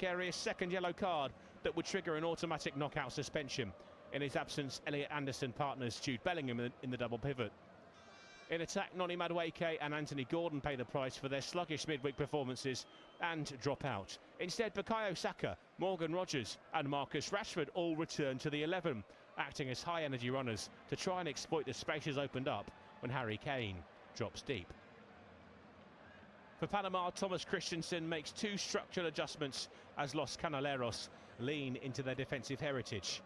Mosquera's second yellow card that would trigger an automatic knockout suspension. In his absence, Elliot Anderson partners Jude Bellingham in the double pivot. In attack, Noni Madueke and Anthony Gordon pay the price for their sluggish midweek performances and drop out. Instead, Bukayo Saka, Morgan Rogers and Marcus Rashford all return to the 11, acting as high-energy runners to try and exploit the spaces opened up when Harry Kane drops deep. For Panama, Thomas Christensen makes two structural adjustments as Los Canaleros lean into their defensive heritage.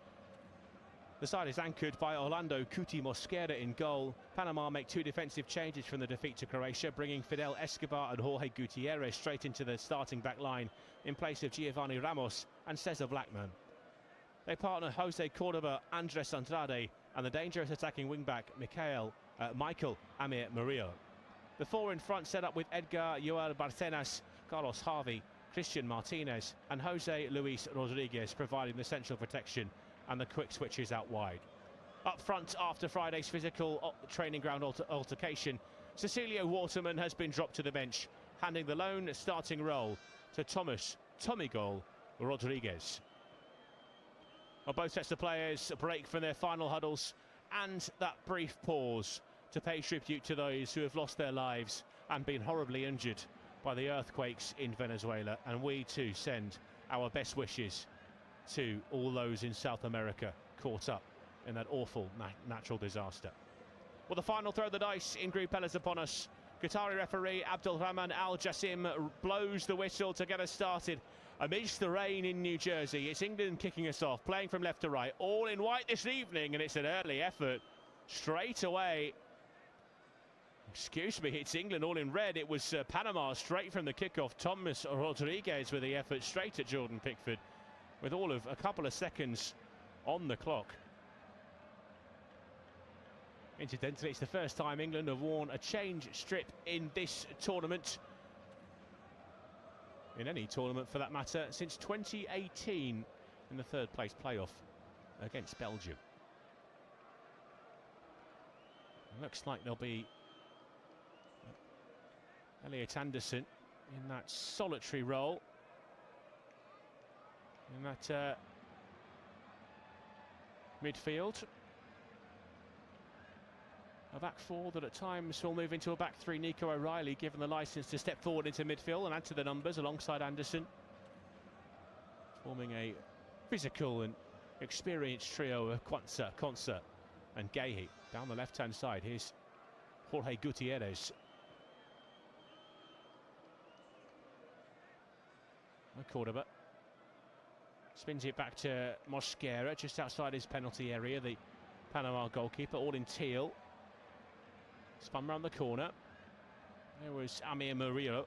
The side is anchored by Orlando Cuti Mosquera in goal. Panama make two defensive changes from the defeat to Croatia, bringing Fidel Escobar and Jorge Gutierrez straight into the starting back line in place of Giovanni Ramos and Cesar Blackman. They partner Jose Cordoba, Andres Andrade and the dangerous attacking wingback Michael Amir Murillo. The four in front set up with Edgar Joel Barcenas, Carlos Harvey, Christian Martinez and Jose Luis Rodriguez providing the central protection and the quick switches out wide. Up front, after Friday's physical training ground altercation, Cecilio Waterman has been dropped to the bench, handing the lone starting role to Tommy Goal Rodriguez. Well, both sets of players break from their final huddles and that brief pause to pay tribute to those who have lost their lives and been horribly injured by the earthquakes in Venezuela. And we too send our best wishes to all those in South America caught up in that awful natural disaster. Well, the final throw of the dice in Group L is upon us. Qatari referee Abdul Rahman Al Jassim blows the whistle to get us started amidst the rain in New Jersey. It's England kicking us off, playing from left to right, all in white this evening, and it's an early effort straight away. Excuse me, it's England all in red. It was Panama straight from the kickoff. Thomas Rodriguez with the effort straight at Jordan Pickford, with all of a couple of seconds on the clock. Incidentally, it's the first time England have worn a change strip in this tournament, in any tournament for that matter, since 2018 in the third place playoff against Belgium. It looks like there'll be Elliot Anderson in that solitary role, in that midfield. A back four that at times will move into a back three. Nico O'Reilly given the licence to step forward into midfield and add to the numbers alongside Anderson, forming a physical and experienced trio of Konsa and Gehi. Down the left-hand side, here's Jorge Gutierrez. Cordoba spins it back to Mosquera just outside his penalty area, the Panama goalkeeper, all in teal. Spun round the corner. There was Amir Murillo.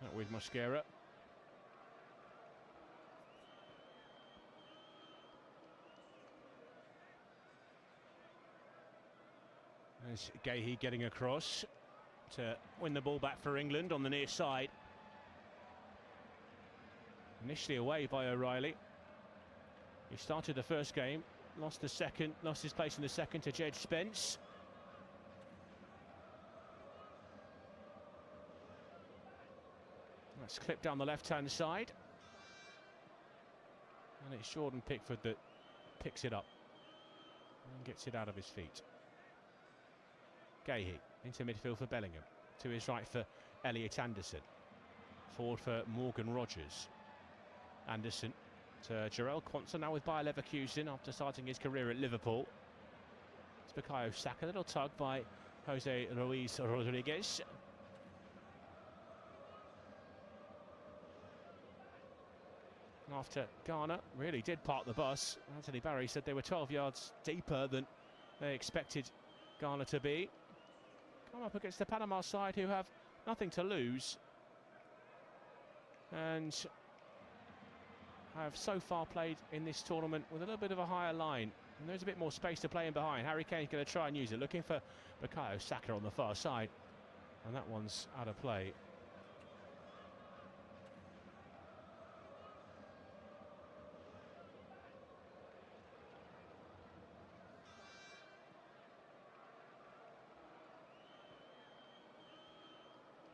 That with Mosquera. There's Gehi getting across to win the ball back for England on the near side. Initially away by O'Reilly. He started the first game, lost his place in the second to Jed Spence. That's clipped down the left-hand side. And it's Jordan Pickford that picks it up and gets it out of his feet. Gehi into midfield for Bellingham. To his right for Elliot Anderson. Forward for Morgan Rogers. Anderson to Jarell Quansah, now with Bayer Leverkusen after starting his career at Liverpool. It's Bukayo Saka, a little tug by Jose Luis Rodriguez. After Ghana really did park the bus, Anthony Barry said they were 12 yards deeper than they expected Ghana to be. Come up against the Panama side who have nothing to lose and have so far played in this tournament with a little bit of a higher line, and there's a bit more space to play in behind. Harry Kane's going to try and use it, looking for Bukayo Saka on the far side, and that one's out of play.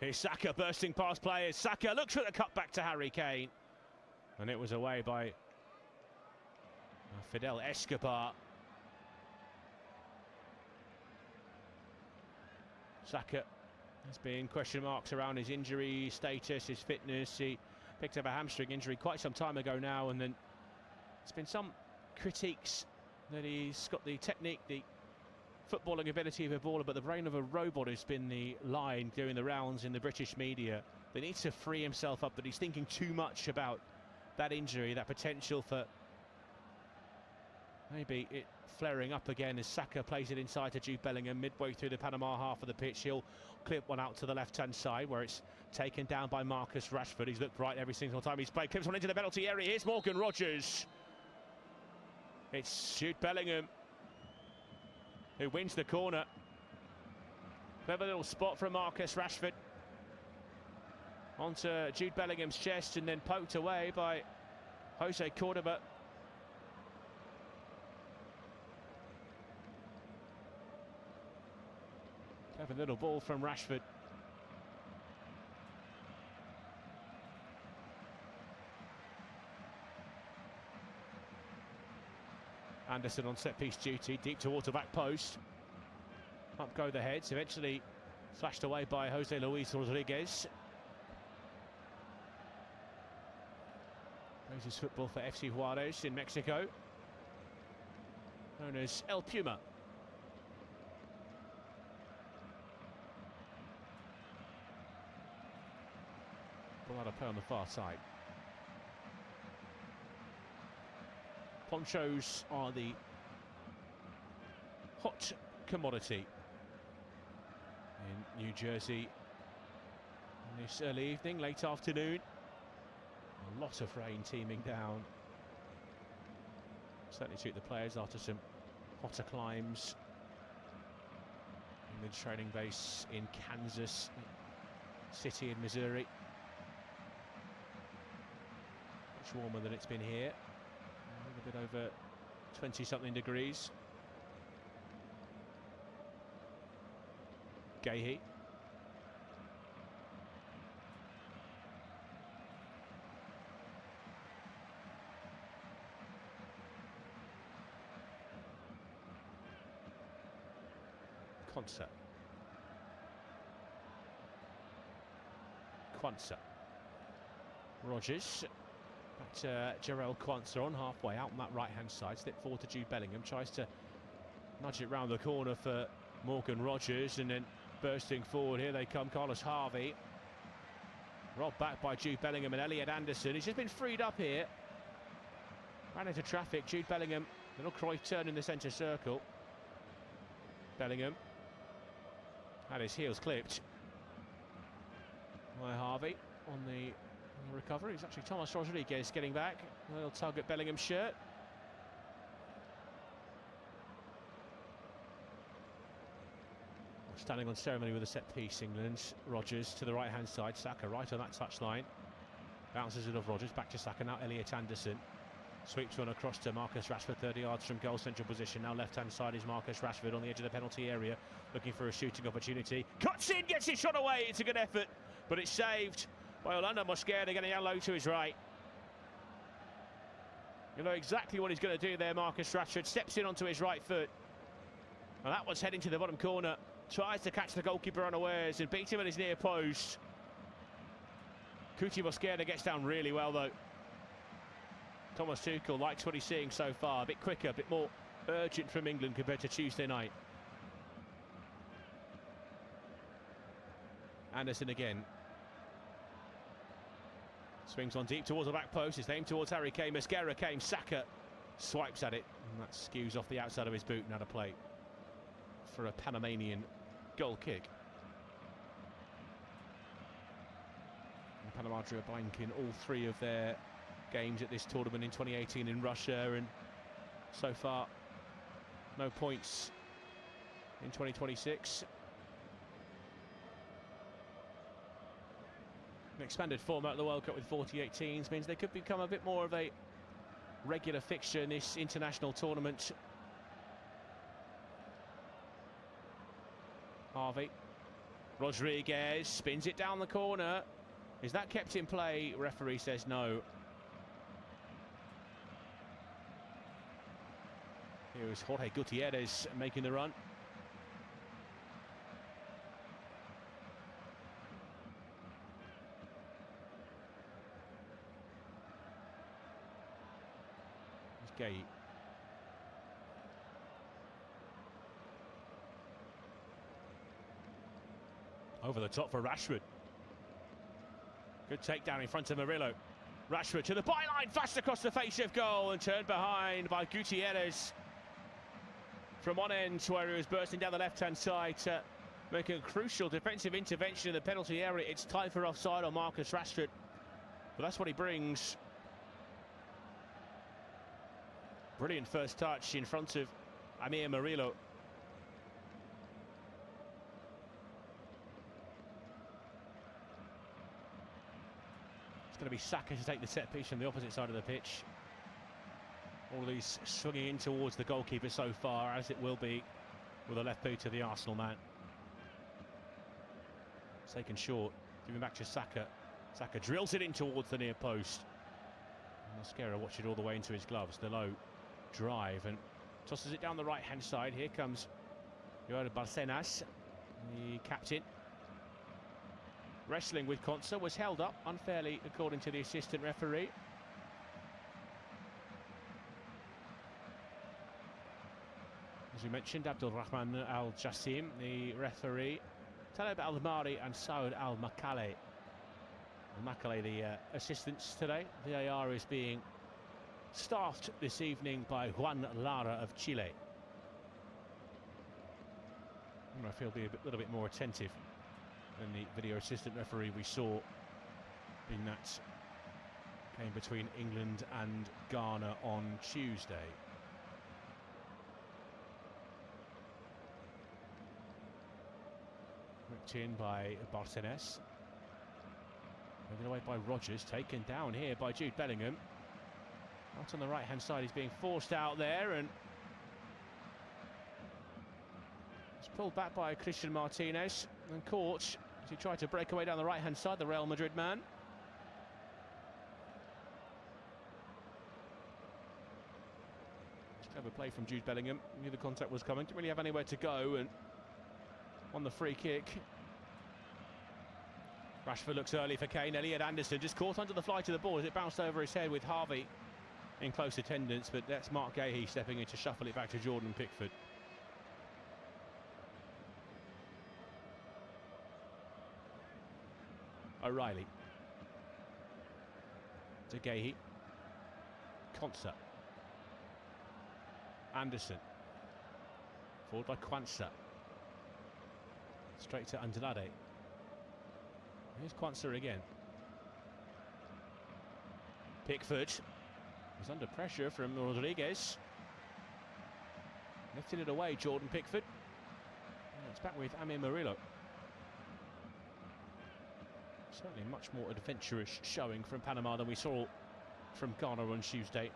Here's Saka bursting past players. Saka looks for the cut back to Harry Kane. And it was away by Fidel Escobar. Saka has been question marks around his injury status, his fitness. He picked up a hamstring injury quite some time ago now, and then there's been some critiques that he's got the technique, the footballing ability of a baller, but the brain of a robot has been the line doing the rounds in the British media. They need to free himself up, that he's thinking too much about that injury, that potential for maybe it flaring up again as Saka plays it inside to Jude Bellingham midway through the Panama half of the pitch. He'll clip one out to the left-hand side where it's taken down by Marcus Rashford. He's looked bright every single time he's played. Clips one into the penalty area. Here's Morgan Rogers. It's Jude Bellingham who wins the corner. Clever little spot from Marcus Rashford onto Jude Bellingham's chest and then poked away by Jose Cordoba. Clever little ball from Rashford. Anderson on set-piece duty, deep towards the back post. Up go the heads, eventually flashed away by Jose Luis Rodriguez. Plays his football for FC Juarez in Mexico, known as El Puma. Ball out of play on the far side. Ponchos are the hot commodity in New Jersey this early evening, late afternoon. A lot of rain teeming down. Certainly suit the players after some hotter climbs in the training base in Kansas City in Missouri. Much warmer than it's been here. A little bit over 20-something degrees. Gahey. Quansah. Rogers. But Jarell Quansah on halfway out on that right-hand side. Slip forward to Jude Bellingham. Tries to nudge it round the corner for Morgan Rogers. And then bursting forward, here they come, Carlos Harvey. Robbed back by Jude Bellingham and Elliot Anderson. He's just been freed up here. Ran into traffic. Jude Bellingham. Little Cruyff turn in the centre circle. Bellingham. Had his heels clipped by Harvey on the recovery. It's actually Thomas Rodriguez getting back. A little tug at Bellingham's shirt. Standing on ceremony with a set piece, England. Rogers to the right hand side. Saka right on that touchline. Bounces it off Rogers. Back to Saka now. Elliot Anderson. Sweeps one across to Marcus Rashford, 30 yards from goal central position. Now left hand side is Marcus Rashford on the edge of the penalty area, looking for a shooting opportunity. Cuts in, gets it shot away. It's a good effort, but it's saved by Orlando Mosquera, getting yellow to his right. You know exactly what he's going to do there. Marcus Rashford steps in onto his right foot, and that one's heading to the bottom corner. Tries to catch the goalkeeper unawares and beat him at his near post. Cuti Mosquera gets down really well though. Thomas Tuchel likes what he's seeing so far. A bit quicker, a bit more urgent from England compared to Tuesday night. Anderson again. Swings on deep towards the back post. It's aimed towards Harry Kane. Mosquera came. Saka swipes at it. And that skews off the outside of his boot and out of play for a Panamanian goal kick. And Panama drew a blank in all three of their games at this tournament in 2018 in Russia, and so far no points in 2026. An expanded format of the World Cup with 48 teams means they could become a bit more of a regular fixture in this international tournament. Harvey Rodriguez spins it down the corner. Is that kept in play? Referee says no. Here is Jorge Gutierrez making the run. It's Gay. Over the top for Rashford. Good takedown in front of Murillo. Rashford to the byline, fast across the face of goal and turned behind by Gutierrez. From one end to where he was bursting down the left-hand side to make a crucial defensive intervention in the penalty area. It's time for offside on Marcus Rashford, but that's what he brings. Brilliant first touch in front of Amir Murillo. It's going to be Saka to take the set piece from the opposite side of the pitch. All these swinging in towards the goalkeeper so far, as it will be with a left boot of the Arsenal man. It's taken short, giving back to Saka. Saka drills it in towards the near post. Mosquera watched it all the way into his gloves. The low drive and tosses it down the right-hand side. Here comes Joao Barcenas, the captain. Wrestling with Konsa, was held up unfairly according to the assistant referee. As we mentioned, Abdulrahman Al Jassim, the referee, Taleb Al Mari and Saud Al Makale. Makale, the assistants today. VAR is being staffed this evening by Juan Lara of Chile. I feel be a little bit more attentive than the video assistant referee we saw in that game between England and Ghana on Tuesday. Whipped in by Barcenas. Moving away by Rodgers, taken down here by Jude Bellingham. Out on the right-hand side, he's being forced out there and it's pulled back by Christian Martinez and caught as he tried to break away down the right-hand side, the Real Madrid man. It's clever play from Jude Bellingham. Knew the contact was coming, didn't really have anywhere to go, and on the free kick, Rashford looks early for Kane. Elliot Anderson just caught under the flight of the ball as it bounced over his head with Harvey in close attendance, but that's Mark Gahey stepping in to shuffle it back to Jordan Pickford. O'Reilly to Gahey. Konsa. Anderson. Forward by Kwanzaa. Straight to Andrade. Here's Kwanzaa again. Pickford was under pressure from Rodriguez. Lifted it away, Jordan Pickford. And it's back with Amir Murillo. Certainly much more adventurous showing from Panama than we saw from Ghana on Tuesday.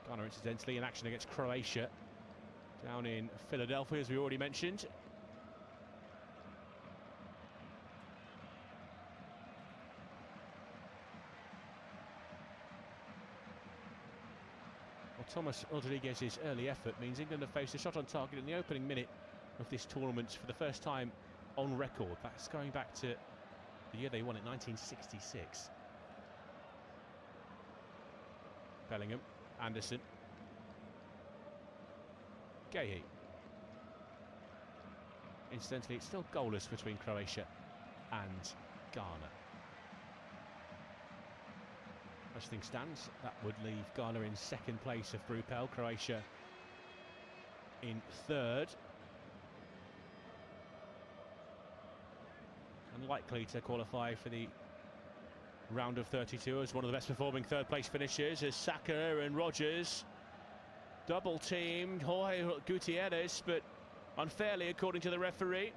Ghana, incidentally, in action against Croatia down in Philadelphia, as we already mentioned. Well, Thomas Rodriguez's early effort means England have faced a shot on target in the opening minute of this tournament for the first time on record. That's going back to the year they won it, 1966. Bellingham, Anderson, Gahey. Incidentally, it's still goalless between Croatia and Ghana. As things stands, that would leave Ghana in second place of Group L, Croatia in third. Unlikely to qualify for the round of 32 as one of the best performing third place finishers as Saka and Rodgers double teamed Jorge Gutierrez, but unfairly according to the referee.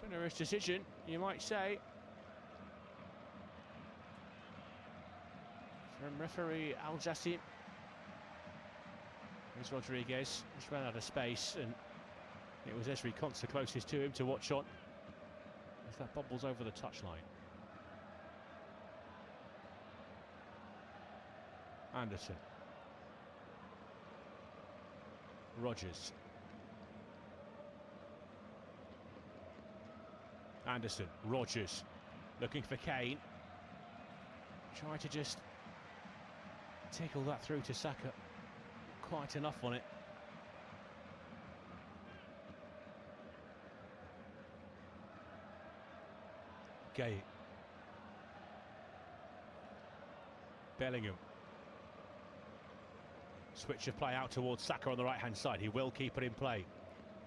Generous decision, you might say, from referee Al Jassim. Here's Rodriguez, just ran out of space, and it was Esri Konsa closest to him to watch on as that bobbles over the touchline. Anderson. Rogers. Anderson. Rogers. Looking for Kane. Try to just tickle that through to Saka. Not quite enough on it. Gay. Bellingham. Switch of play out towards Saka on the right-hand side. He will keep it in play.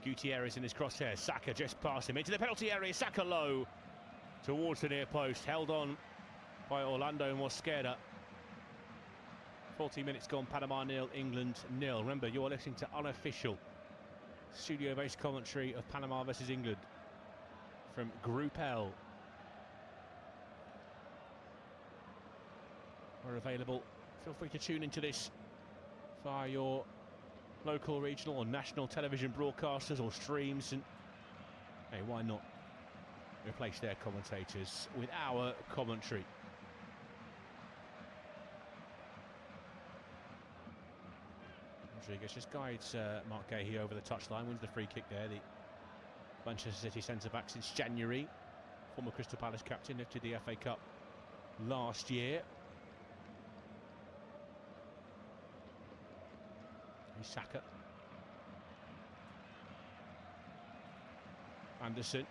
Gutierrez in his crosshairs. Saka just past him into the penalty area. Saka low towards the near post. Held on by Orlando Mosquera. 40 minutes gone. Panama 0, England 0. Remember, you're listening to unofficial studio-based commentary of Panama versus England from Group L. We're available. Feel free to tune into this via your local, regional or national television broadcasters or streams, and hey, why not replace their commentators with our commentary? Rodriguez just guides Mark Gahey over the touchline, wins the free kick there. The Manchester City centre-back since January, former Crystal Palace captain, lifted the FA Cup last year. Saka. Anderson.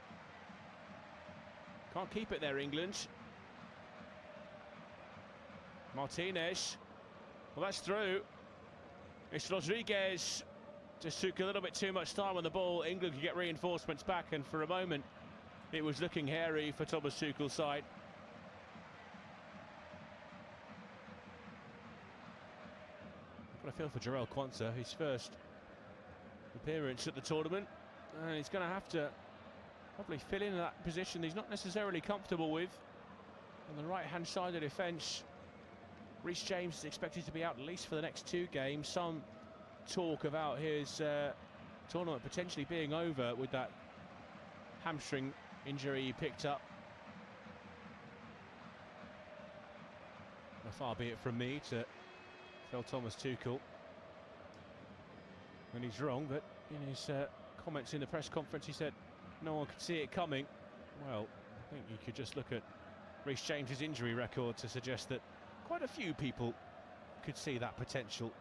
Can't keep it there, England. Martinez. Well, that's through. It's Rodriguez. Just took a little bit too much time on the ball. England could get reinforcements back, and for a moment it was looking hairy for Thomas Tuchel's side. I feel for Jarell Quansah, his first appearance at the tournament, and he's going to have to probably fill in that position he's not necessarily comfortable with. On the right-hand side of the defence, Reece James is expected to be out at least for the next 2 games. Some talk about his tournament potentially being over with that hamstring injury he picked up. Far be it from me to tell Thomas Tuchel when he's wrong, but in his comments in the press conference he said no one could see it coming. Well, I think you could just look at Reece James's injury record to suggest that quite a few people could see that potential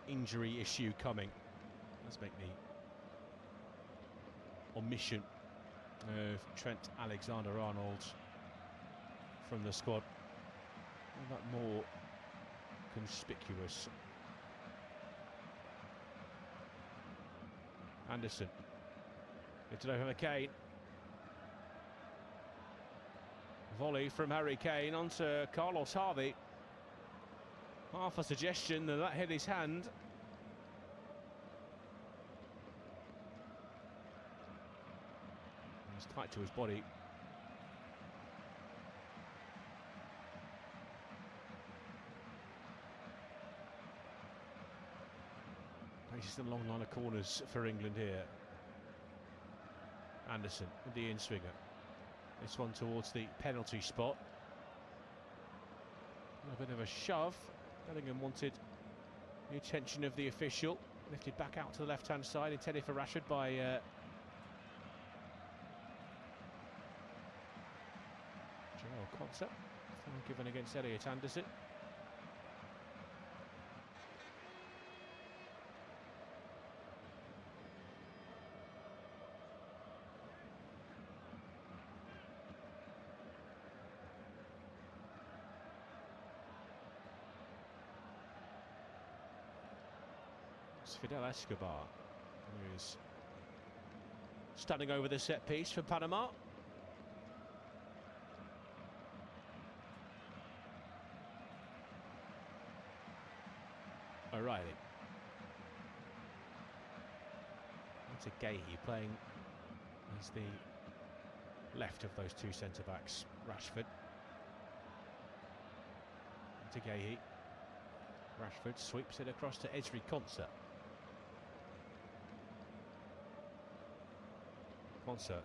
injury issue coming. Let's make the omission of Trent Alexander-Arnold from the squad that more conspicuous. Anderson. It's over Kane. Volley from Harry Kane onto Carlos Harvey. Half a suggestion that hit his hand. He's tight to his body. Places a long line of corners for England here. Anderson with the in-swinger. This one towards the penalty spot. A bit of a shove. Bellingham wanted the attention of the official. Lifted back out to the left-hand side, intended for Rashford by Jarell Quansah. Foul given against Elliot Anderson. Fidel Escobar, who is standing over the set piece for Panama. O'Reilly. That's a Gahey playing as the left of those two centre-backs. Rashford. To Gahey. Rashford sweeps it across to Ezri Konsa. Konsa,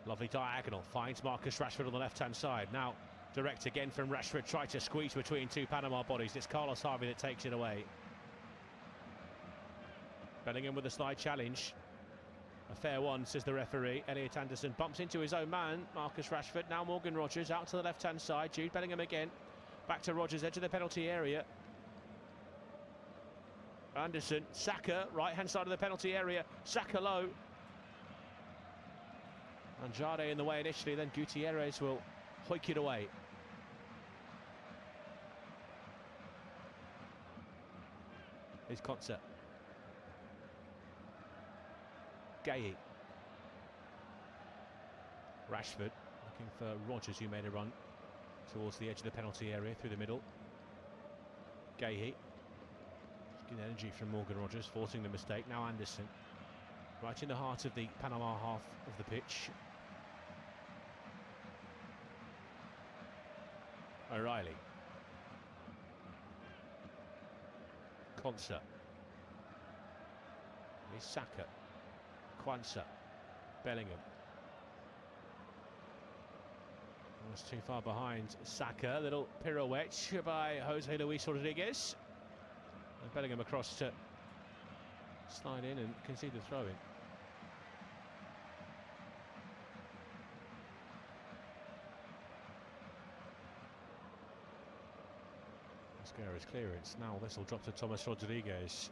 lovely diagonal, finds Marcus Rashford on the left-hand side. Now direct again from Rashford, tried to squeeze between two Panama bodies. It's Carlos Harvey that takes it away. Bellingham with a slide challenge. A fair one, says the referee. Elliot Anderson bumps into his own man, Marcus Rashford. Now Morgan Rogers out to the left-hand side. Jude Bellingham again. Back to Rogers, edge of the penalty area. Anderson, Saka, right-hand side of the penalty area. Saka low. Andrade in the way initially, then Gutierrez will hoik it away. Here's Konsa. Gay. Rashford looking for Rogers, who made a run towards the edge of the penalty area through the middle. Gay. Good energy from Morgan Rogers, forcing the mistake. Now Anderson, right in the heart of the Panama half of the pitch. O'Reilly. Konsa. Here's Saka. Kwanzaa. Bellingham. Almost too far behind Saka. Little pirouette by Jose Luis Rodriguez. And Bellingham across to slide in and concede the throw-in. Mascara's clearance. Now this will drop to Thomas Rodriguez.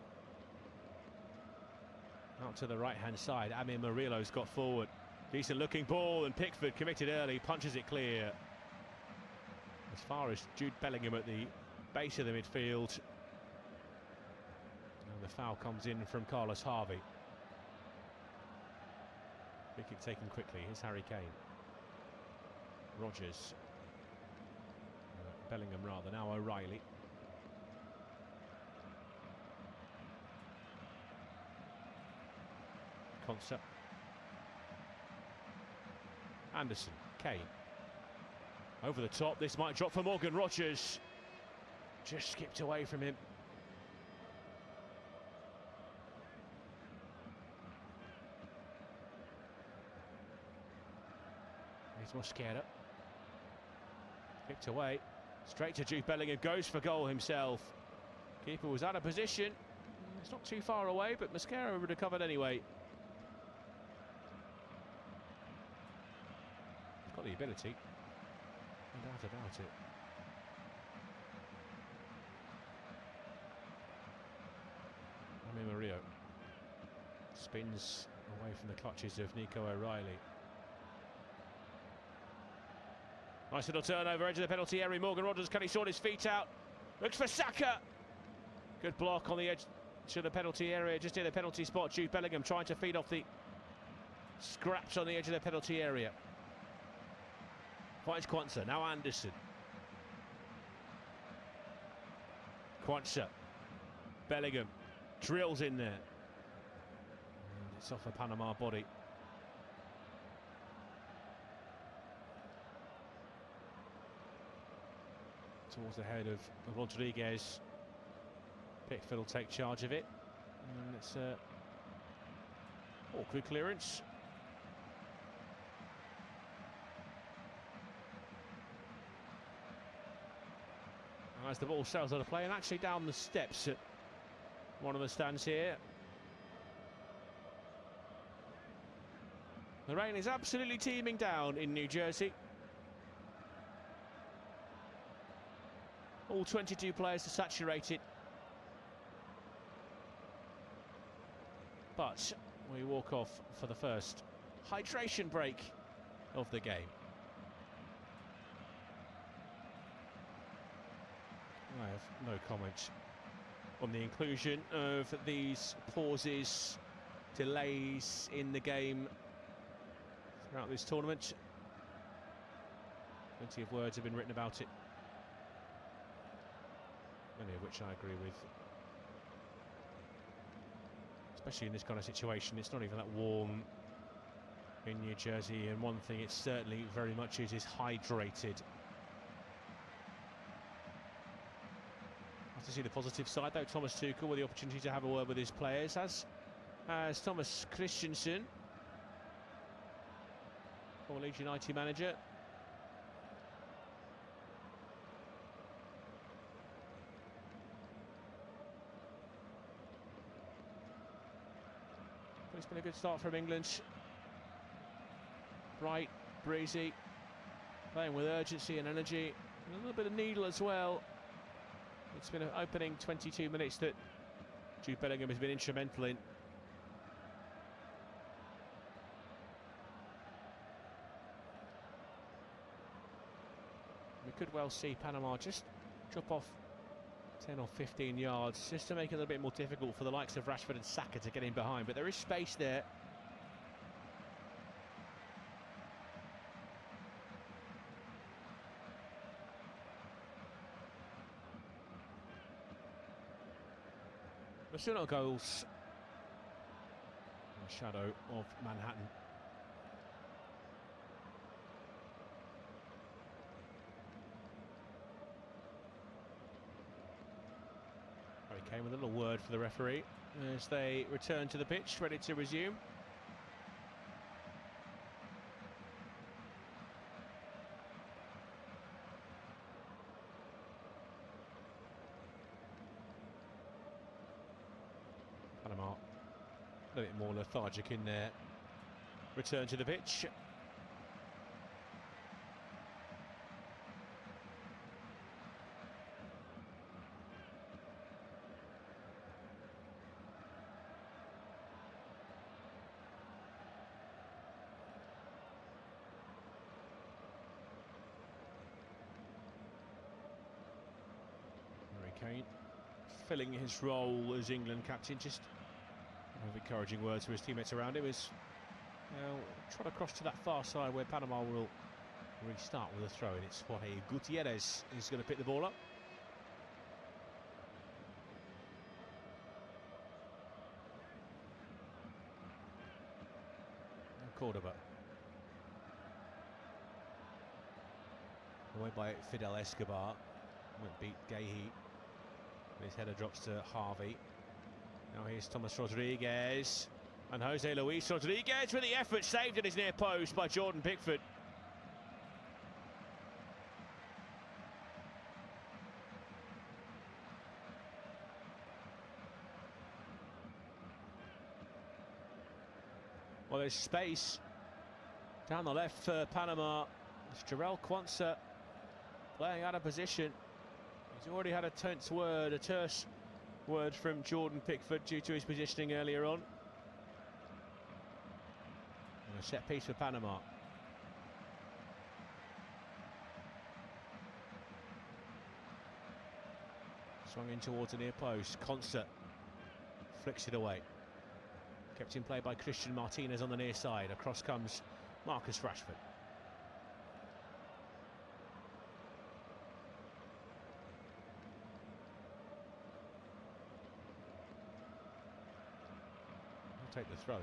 Out to the right-hand side. Amir Murillo's got forward. Decent looking ball, and Pickford committed early, punches it clear. As far as Jude Bellingham at the base of the midfield. And the foul comes in from Carlos Harvey. Free kick taken quickly. Here's Harry Kane. Rogers. Bellingham rather. Now O'Reilly. Konsa. Anderson. Kane. Over the top. This might drop for Morgan Rogers. Just skipped away from him. Here's Mosquera. Kicked away. Straight to Jude Bellingham. Goes for goal himself. Keeper was out of position. It's not too far away, but Mosquera would have covered anyway. He's got the ability. No doubt about it. Amir Murillo spins away from the clutches of Nico O'Reilly. Nice little turnover, edge of the penalty area. Morgan Rogers, can he sort his feet out? Looks for Saka. Good block on the edge to the penalty area, just near the penalty spot. Jude Bellingham trying to feed off the scraps on the edge of the penalty area. Finds Kwanzaa, now Anderson. Kwanzaa. Bellingham drills in there. And it's off a Panama body. Towards the head of Rodriguez. Pickford will take charge of it. And it's awkward clearance. As the ball sails out of play and actually down the steps at one of the stands here. The rain is absolutely teeming down in New Jersey. All 22 players are saturated. But we walk off for the first hydration break of the game. I have no comment on the inclusion of these pauses, delays in the game throughout this tournament. Plenty of words have been written about it, many of which I agree with. Especially in this kind of situation, it's not even that warm in New Jersey, and one thing it certainly very much is hydrated. to see the positive side, though. Thomas Tuchel with the opportunity to have a word with his players, as Thomas Christensen, former Leeds United manager. But it's been a good start from England. Bright, breezy, playing with urgency and energy, and a little bit of needle as well. It's been an opening 22 minutes that Jude Bellingham has been instrumental in. We could well see Panama just drop off 10 or 15 yards just to make it a little bit more difficult for the likes of Rashford and Saka to get in behind, but there is space there. The still no goals in the shadow of Manhattan. Harry Kane with a little word for the referee as they return to the pitch, ready to resume. Panama a little bit more lethargic in their return to the pitch. Harry Kane filling his role as England captain, just encouraging words to his teammates around him as trot across to that far side where Panama will restart with a throw, and it's Jorge Gutierrez is going to pick the ball up. And Cordoba. Away by Fidel Escobar. Went beat Gahey. His header drops to Harvey. Now here's Thomas Rodriguez, and Jose Luis Rodriguez with the effort, saved at his near post by Jordan Pickford. Well, there's space down the left for Panama. It's Jarell Quansah playing out of position. He's already had a terse word from Jordan Pickford due to his positioning earlier on. And a set piece for Panama. Swung in towards the near post. Quansah flicks it away. Kept in play by Christian Martinez on the near side. Across comes Marcus Rashford. Take the throw in.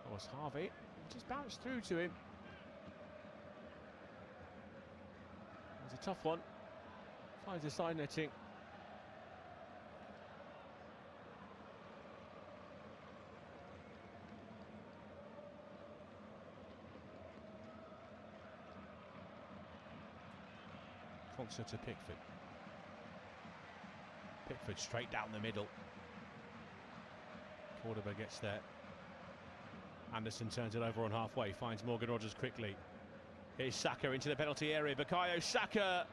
That was Harvey. Just bounced through to him. It was a tough one. Finds the side netting. Quansah to Pickford. Pickford straight down the middle. Cordoba gets there. Anderson turns it over on halfway, finds Morgan Rogers quickly. Here's Saka into the penalty area. Bukayo Saka.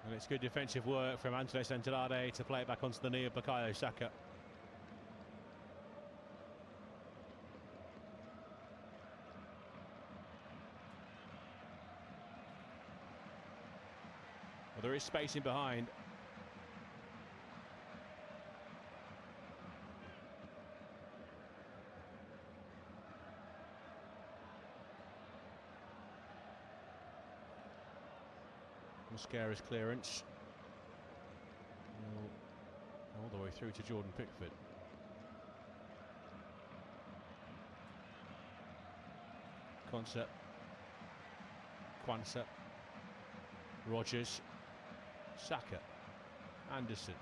And it's good defensive work from Antoine Andrade to play it back onto the knee of Bukayo Saka. Well, there is space in behind. Mosquera's clearance. All the way through to Jordan Pickford. Quansah, Rogers, Saka, Anderson,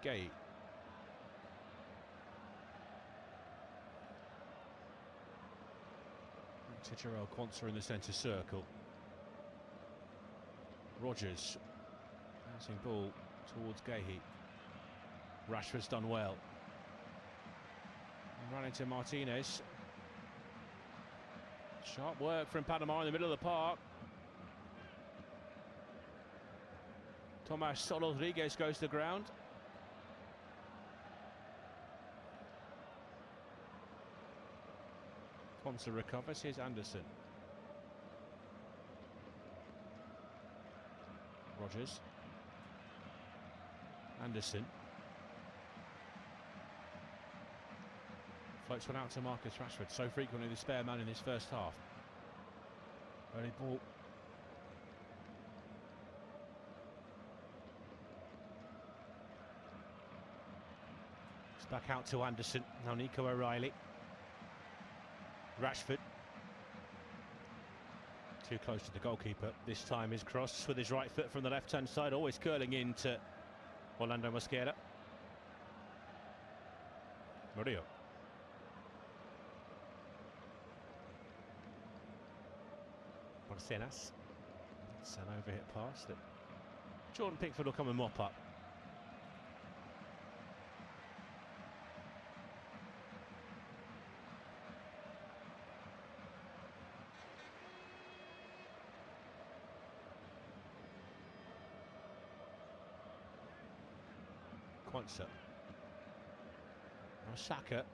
Gay, Jarrell Quansah in the centre circle. Rogers, bouncing ball towards Gahey. Rashford's done well. And run into Martinez. Sharp work from Panama in the middle of the park. Tomas Rodriguez goes to the ground. Quansah recovers. Here's Anderson. Rogers. Anderson. Floats one out to Marcus Rashford. So frequently the spare man in this first half. Early ball. It's back out to Anderson. Now Nico O'Reilly. Rashford. Too close to the goalkeeper. This time his cross with his right foot from the left-hand side, always curling into Orlando Mosquera. Murillo. Marcenas. It's an overhit pass that Jordan Pickford will come and mop up. Quansah. Now Saka.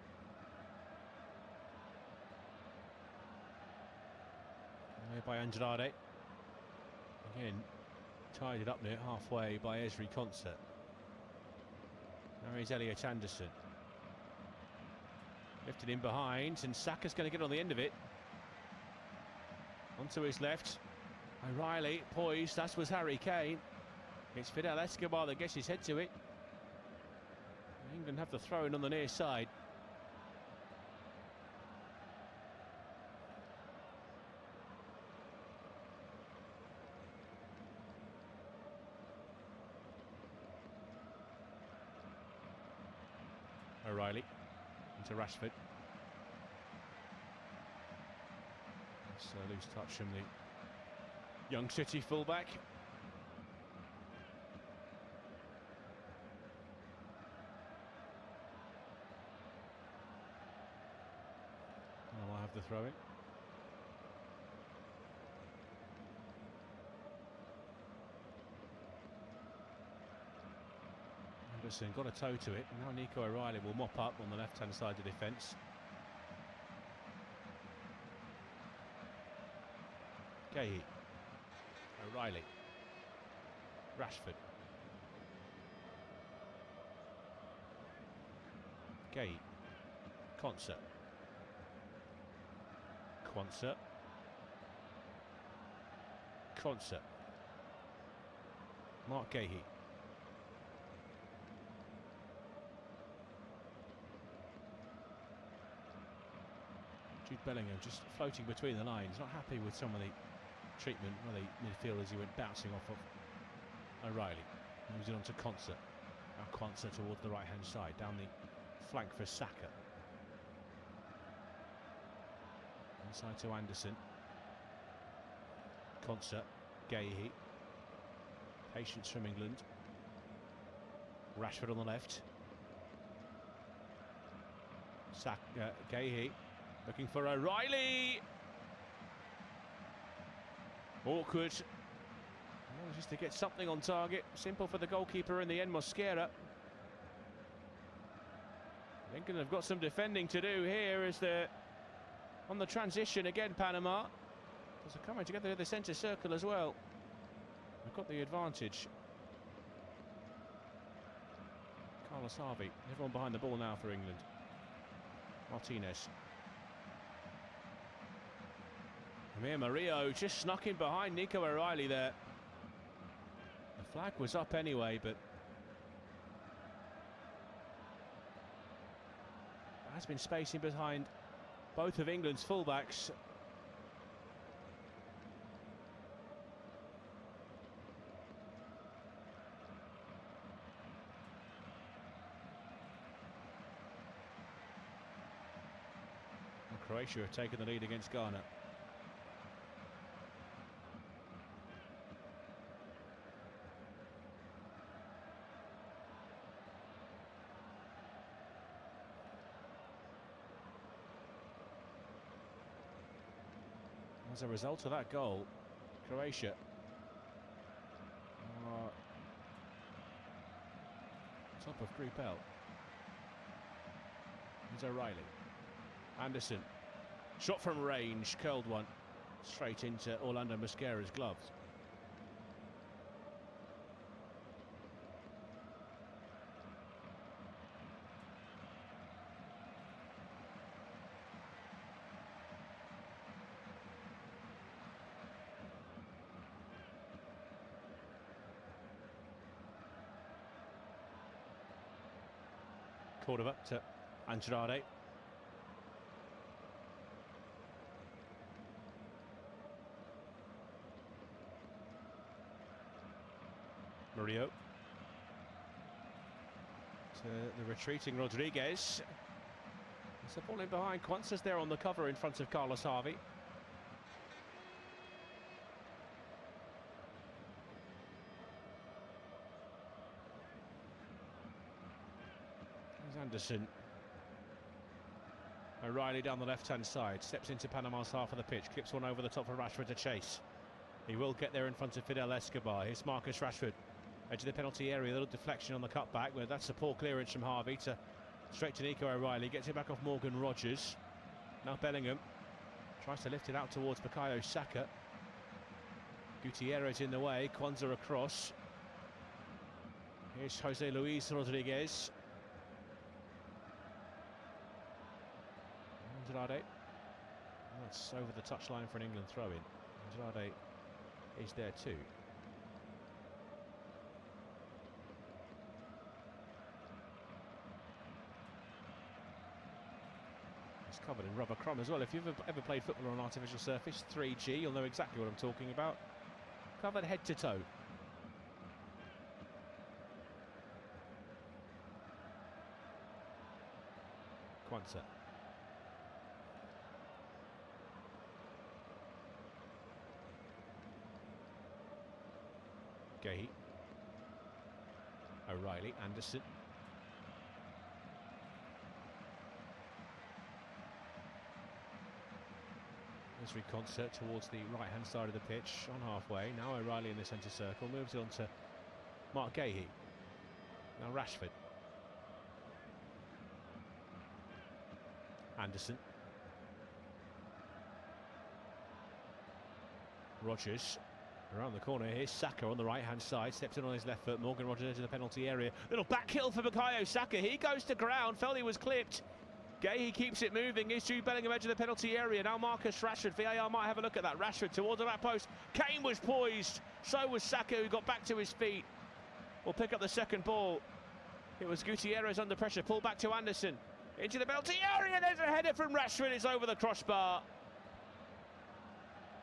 Away by Andrade. Again, tied it up near halfway by Ezri Quansah. Now here's Elliot Anderson. Lifted in behind, and Saka's going to get on the end of it. Onto his left. O'Reilly poised, that was Harry Kane. It's Fidel Escobar that gets his head to it. England have the throw in on the near side. O'Reilly into Rashford. It's a loose touch from the young City fullback. I'll have the throw in. Anderson got a toe to it. Now Nico O'Reilly will mop up on the left-hand side of the defence. Gahey. O'Reilly. Rashford. Gahey. Quansah. Quansah. Mark Gahey. Jude Bellingham just floating between the lines, not happy with some of the treatment of the midfield as he went bouncing off of O'Reilly. Moves it on to Quansah. Now Quansah towards the right hand side, down the flank for Saka. Inside to Anderson. Quansah, Gahey. Patience from England. Rashford on the left. Gahey looking for O'Reilly. Awkward. Manages to get something on target. Simple for the goalkeeper in the end, Mosquera. England have got some defending to do here as they're on the transition again. Panama. They're coming together in the centre circle as well. They've got the advantage. Carlos Harvey, everyone behind the ball now for England. Martinez. Amir Murillo just snuck in behind Nico O'Reilly there. Flag was up anyway, but there has been spacing behind both of England's fullbacks. And Croatia have taken the lead against Ghana. As a result of that goal, Croatia are top of Group L. Here's O'Reilly. Anderson. Shot from range, curled one. Straight into Orlando Mosquera's gloves. Cordova to Andrade. Murillo. To the retreating Rodriguez. It's a ball in behind. Quanza's there on the cover in front of Carlos Harvey. Anderson. O'Reilly down the left-hand side, steps into Panama's half of the pitch, clips one over the top for Rashford to chase. He will get there in front of Fidel Escobar. Here's Marcus Rashford, edge of the penalty area, a little deflection on the cutback. Well, that's a poor clearance from Harvey to straight to Nico O'Reilly, gets it back off Morgan Rogers. Now Bellingham tries to lift it out towards Bukayo Saka. Gutierrez in the way, Quanza across. Here's Jose Luis Rodriguez. Andrade. That's over the touchline for an England throw-in. Andrade is there too. It's covered in rubber crumb as well. If you've ever played football on an artificial surface, 3G, you'll know exactly what I'm talking about. Covered head to toe. Quanza. Gay. O'Reilly, Anderson. As we concert towards the right-hand side of the pitch on halfway. Now O'Reilly in the centre circle, moves it on to Mark Gahey. Now Rashford. Anderson. Rogers. Around the corner, here's Saka on the right-hand side, steps in on his left foot, Morgan Rogers into the penalty area. Little back heel for Bukayo Saka, he goes to ground, felt he was clipped. Gahey keeps it moving, here's Jude Bellingham edge of the penalty area, now Marcus Rashford, VAR might have a look at that, Rashford towards the back post, Kane was poised, so was Saka who got back to his feet. Will pick up the second ball. It was Gutierrez under pressure, pulled back to Anderson, into the penalty area, there's a header from Rashford, it's over the crossbar.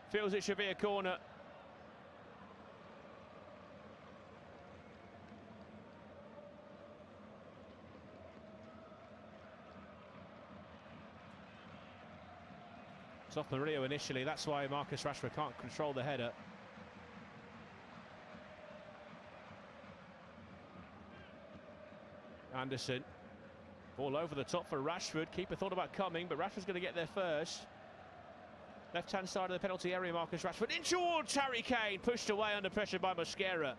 Feels it should be a corner. It's off Murillo initially, that's why Marcus Rashford can't control the header. Anderson, ball over the top for Rashford. Keeper thought about coming, but Rashford's going to get there first. Left-hand side of the penalty area, Marcus Rashford in towards Harry Kane, pushed away under pressure by Mosquera.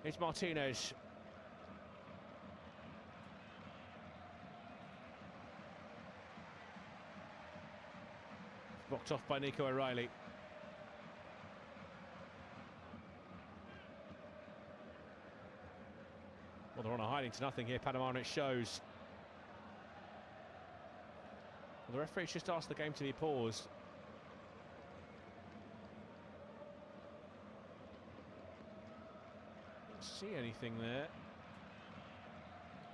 It's Martinez. Blocked off by Nico O'Reilly. Well, they're on a hiding to nothing here, Panama, and it shows. Well, the referee's just asked the game to be paused. see anything there.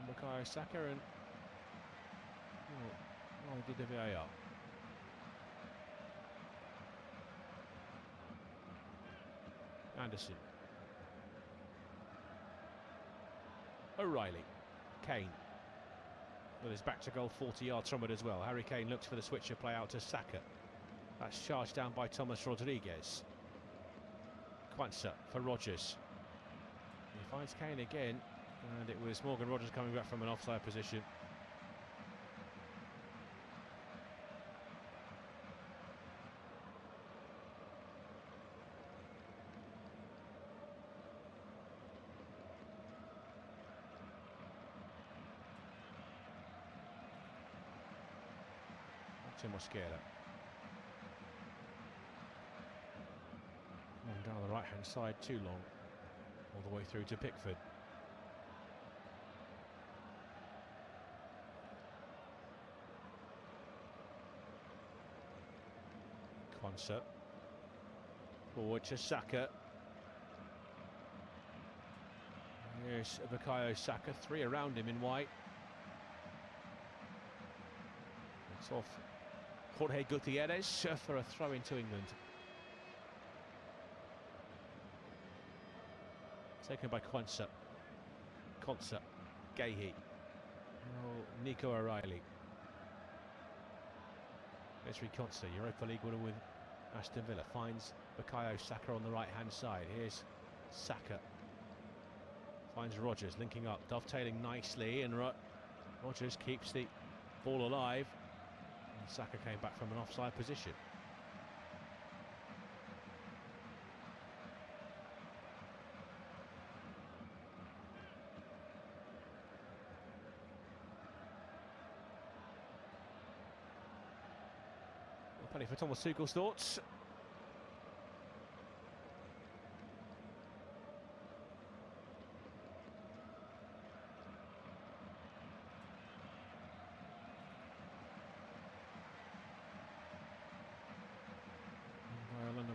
Bukayo Saka and did the VAR. Anderson. O'Reilly. Kane. With his back to goal, 40 yards from it as well. Harry Kane looks for the switcher play out to Saka. That's charged down by Thomas Rodriguez. Quansah for Rodgers. He finds Kane again, and it was Morgan Rodgers coming back from an offside position. Mosquera. Down the right hand side too long, all the way through to Pickford. Quansah forward to Saka. Here's Bukayo Saka, 3 around him in white. It's off Jorge Gutierrez for a throw into England. Taken by Quansah. Gahey. Nico O'Reilly. Esri Quansah, Europa League winner with Aston Villa, finds Bukayo Saka on the right hand side. Here's Saka. Finds Rodgers linking up, dovetailing nicely, and Rodgers keeps the ball alive. And Saka came back from an offside position. Penny for Thomas Tuchel's thoughts.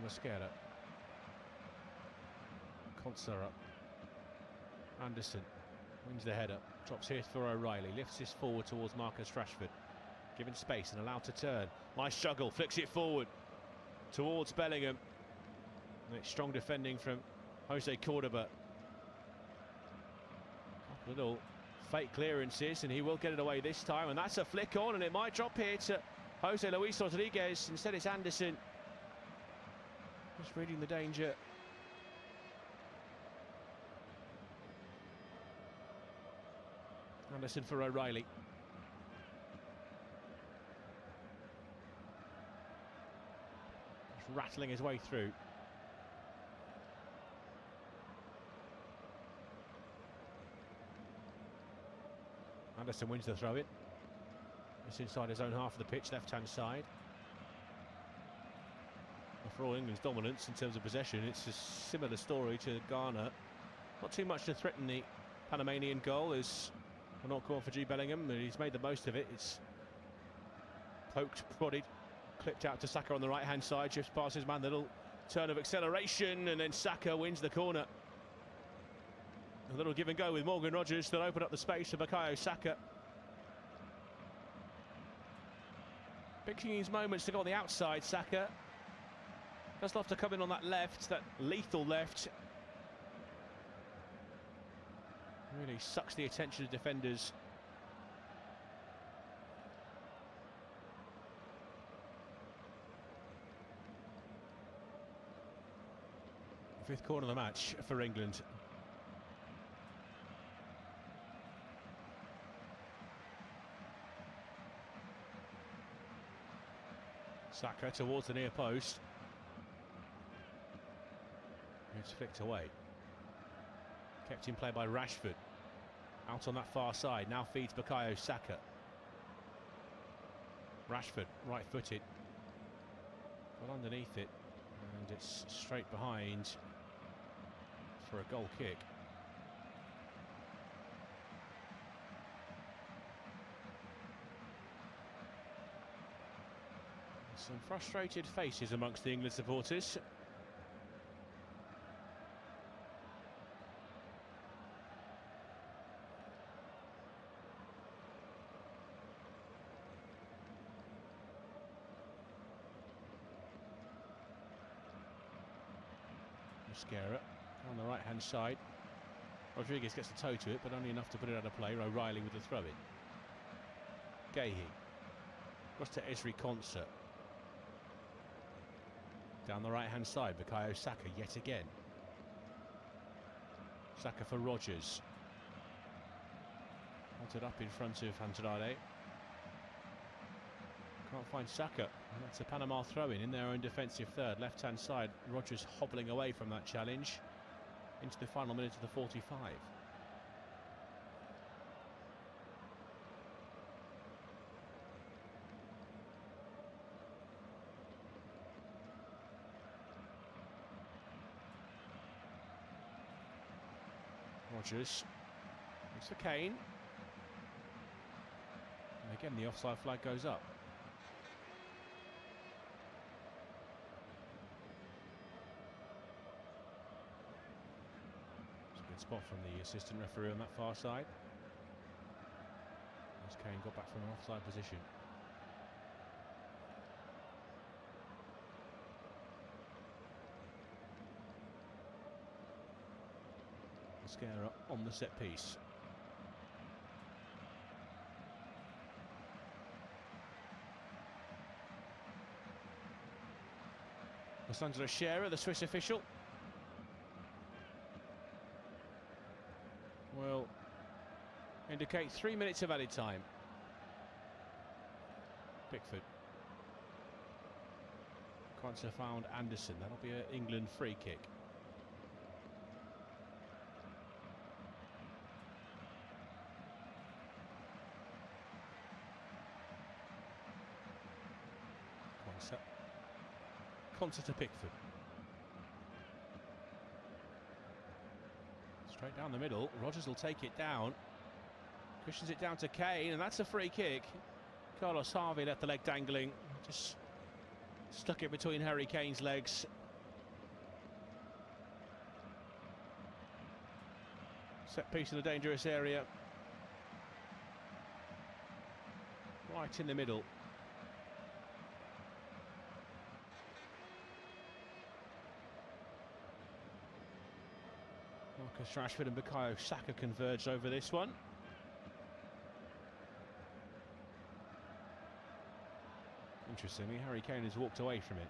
Mosquera. Quansah up. Anderson wins the header. Drops here for O'Reilly. Lifts this forward towards Marcus Rashford. Given space and allowed to turn. Nice juggle. Flicks it forward towards Bellingham. And it's strong defending from Jose Cordoba. Little fake clearances, and he will get it away this time. And that's a flick on, and it might drop here to Jose Luis Rodriguez. Instead, it's Anderson. Just reading the danger. Anderson for O'Reilly. Just rattling his way through. Anderson wins the throw-in. It's inside his own half of the pitch, left-hand side. For all England's dominance in terms of possession, it's a similar story to Ghana. Not too much to threaten the Panamanian goal. Is not going for Jude Bellingham, and he's made the most of it. It's poked, prodded, clipped out to Saka on the right-hand side, just past his man. Little turn of acceleration, and then Saka wins the corner. A little give and go with Morgan Rodgers that opened up the space for Bukayo Saka. Picking his moments to go on the outside, Saka. Does love to come in on that left, that lethal left. Really sucks the attention of defenders. Fifth corner of the match for England. Saka towards the near post. It's flicked away. Kept in play by Rashford. Out on that far side. Now feeds Bukayo Saka. Rashford, right-footed. Well underneath it. And it's straight behind for a goal kick. Some frustrated faces amongst the England supporters. Mosquera on the right-hand side. Rodriguez gets the toe to it, but only enough to put it out of play. O'Reilly with the throw-in. Gahey. Across to Esri Konsa. Down the right-hand side, Bukayo Saka yet again. Saka for Rogers. Halted up in front of Andrade. Can't find Saka. And that's a Panama throw-in in their own defensive third. Left-hand side, Rogers hobbling away from that challenge into the final minute of the 45. Rogers. It's for Kane. And again, the offside flag goes up. It's a good spot from the assistant referee on that far side. As Kane got back from an offside position. Mosquera on the set piece. Los Angeles Shearer, the Swiss official, will indicate 3 minutes of added time. Pickford. Kwanzaa found Anderson. That'll be an England free kick. Kwanzaa to Pickford. Straight down the middle. Rogers will take it down. Cushions it down to Kane, and that's a free kick. Carlos Harvey left the leg dangling. Just stuck it between Harry Kane's legs. Set piece in a dangerous area. Right in the middle. Marcus Rashford and Bukayo Saka converged over this one. Interestingly, Harry Kane has walked away from it.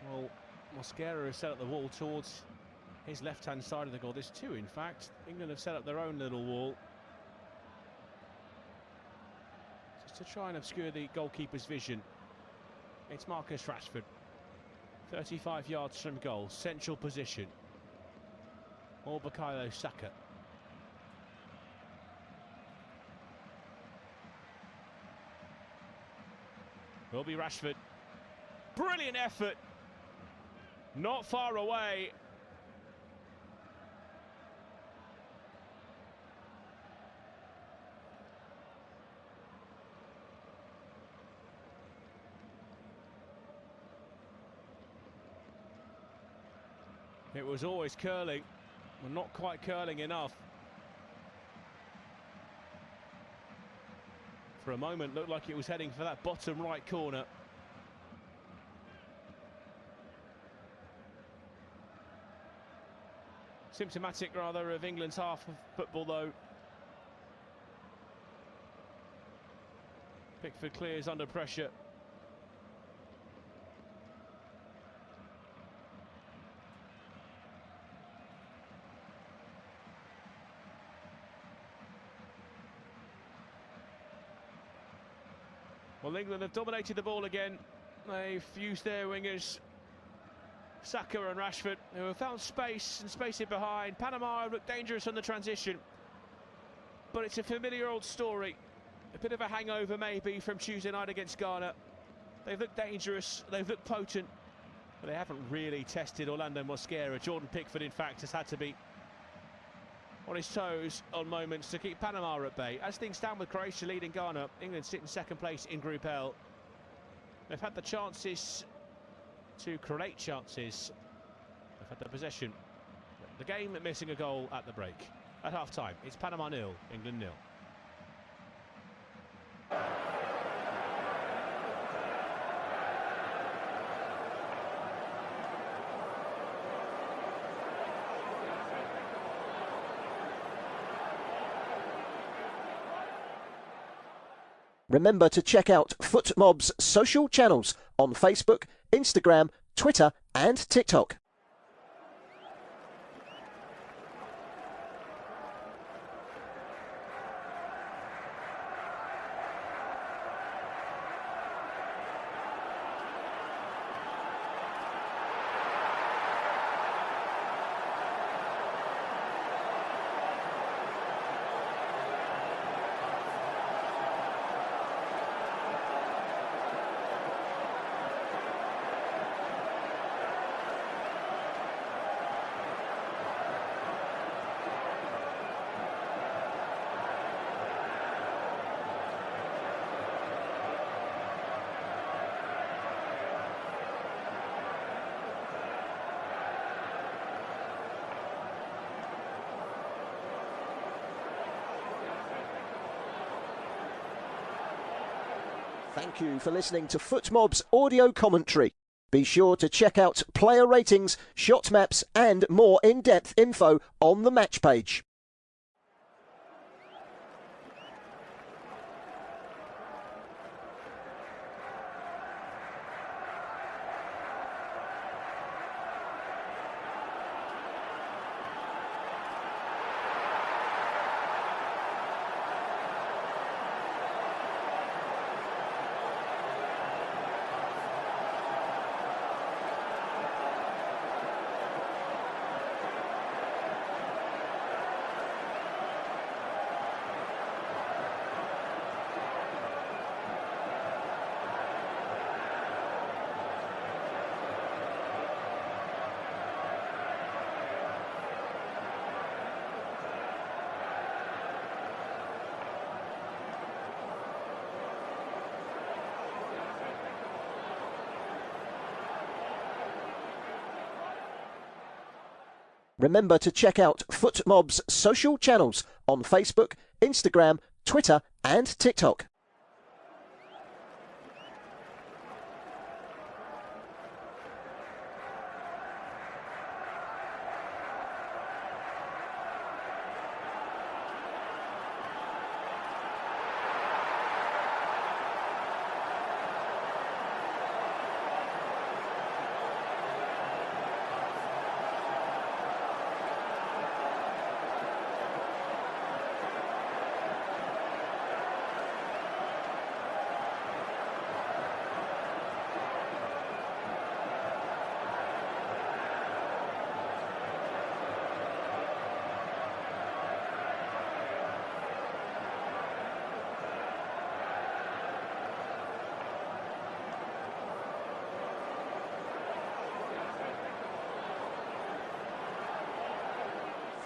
Well, Mosquera has set up the wall towards his left-hand side of the goal. There's two, in fact. England have set up their own little wall, just to try and obscure the goalkeeper's vision. It's Marcus Rashford, 35 yards from goal, central position. Or Bukayo Saka. Will be Rashford. Brilliant effort. Not far away. It was always curling, but not quite curling enough. For a moment, looked like it was heading for that bottom right corner. Symptomatic, rather, of England's half of football, though. Pickford clears under pressure. Well, England have dominated the ball again. They've used their wingers, Saka and Rashford, who have found space and space in behind. Panama looked dangerous on the transition, but it's a familiar old story. A bit of a hangover maybe from Tuesday night against Ghana. They've looked dangerous, they've looked potent, but they haven't really tested Orlando Mosquera. Jordan Pickford, in fact, has had to be on his toes on moments to keep Panama at bay. As things stand with Croatia leading Ghana, England sit in second place in Group L. They've had the chances to create chances. They've had the possession. The game missing a goal at the break. At half-time, it's Panama 0, England 0. Remember to check out FootMob's social channels on Facebook, Instagram, Twitter and TikTok. Thank you for listening to FootMob's audio commentary. Be sure to check out player ratings, shot maps and more in-depth info on the match page. Remember to check out FootMob's social channels on Facebook, Instagram, Twitter and TikTok.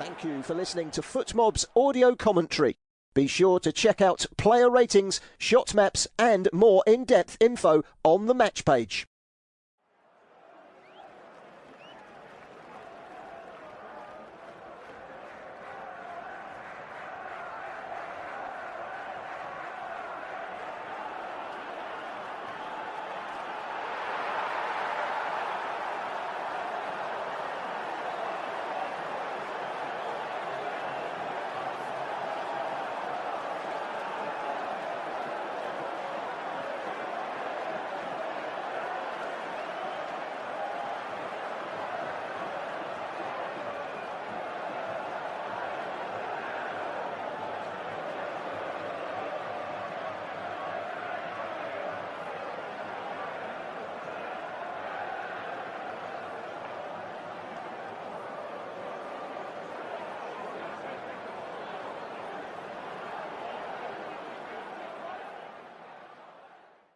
Thank you for listening to FootMob's audio commentary. Be sure to check out player ratings, shot maps and more in-depth info on the match page.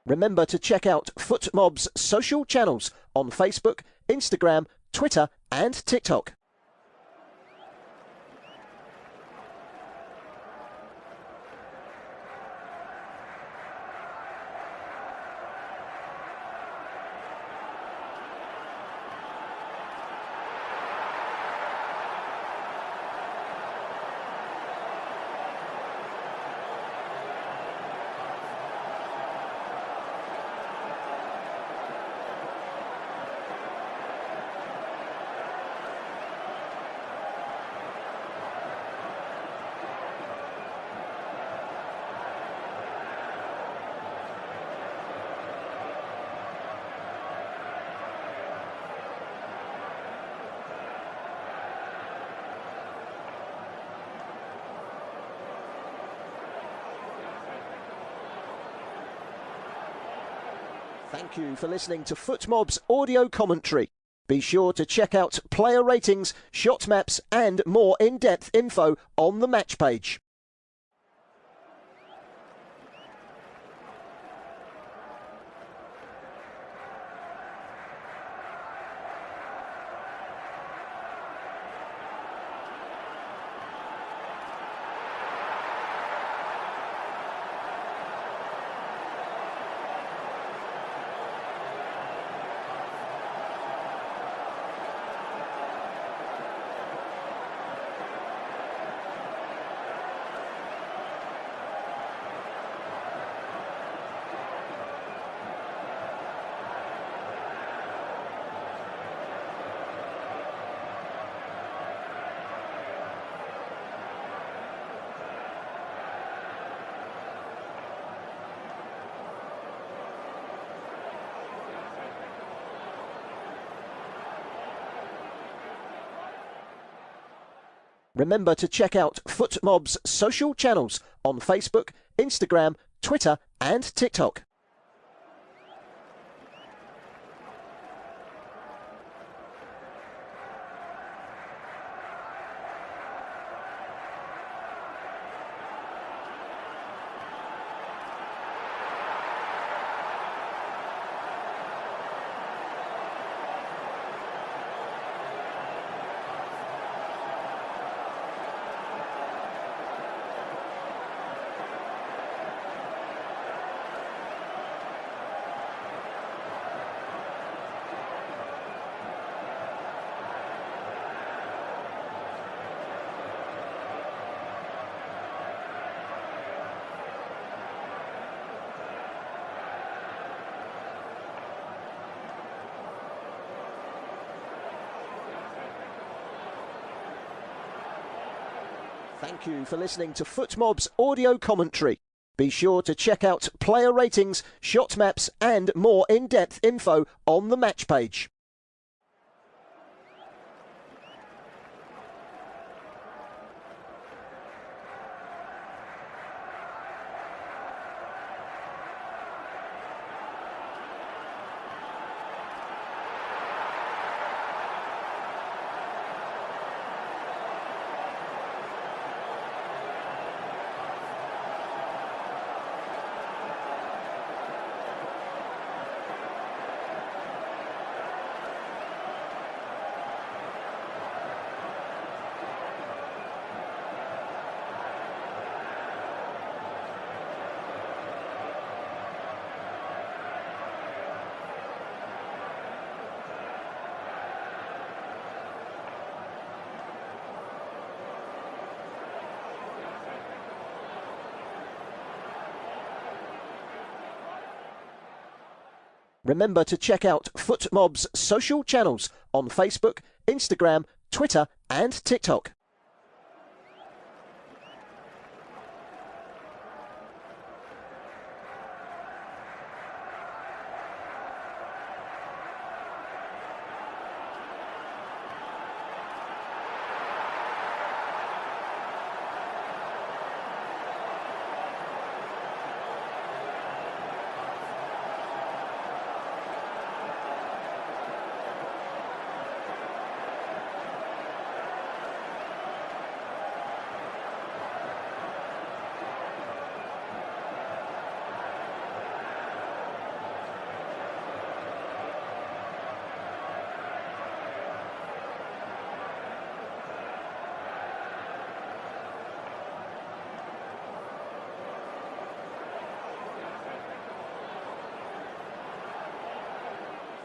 Remember to check out FootMob's social channels on Facebook, Instagram, Twitter and TikTok. Thank you for listening to FootMob's audio commentary. Be sure to check out player ratings, shot maps and more in-depth info on the match page. Remember to check out FootMob's social channels on Facebook, Instagram, Twitter and TikTok. Thank you for listening to FootMob's audio commentary. Be sure to check out player ratings, shot maps and more in-depth info on the match page. Remember to check out FootMob's social channels on Facebook, Instagram, Twitter and TikTok.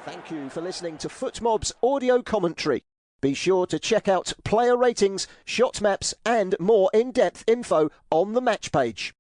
Thank you for listening to FootMob's audio commentary. Be sure to check out player ratings, shot maps and more in-depth info on the match page.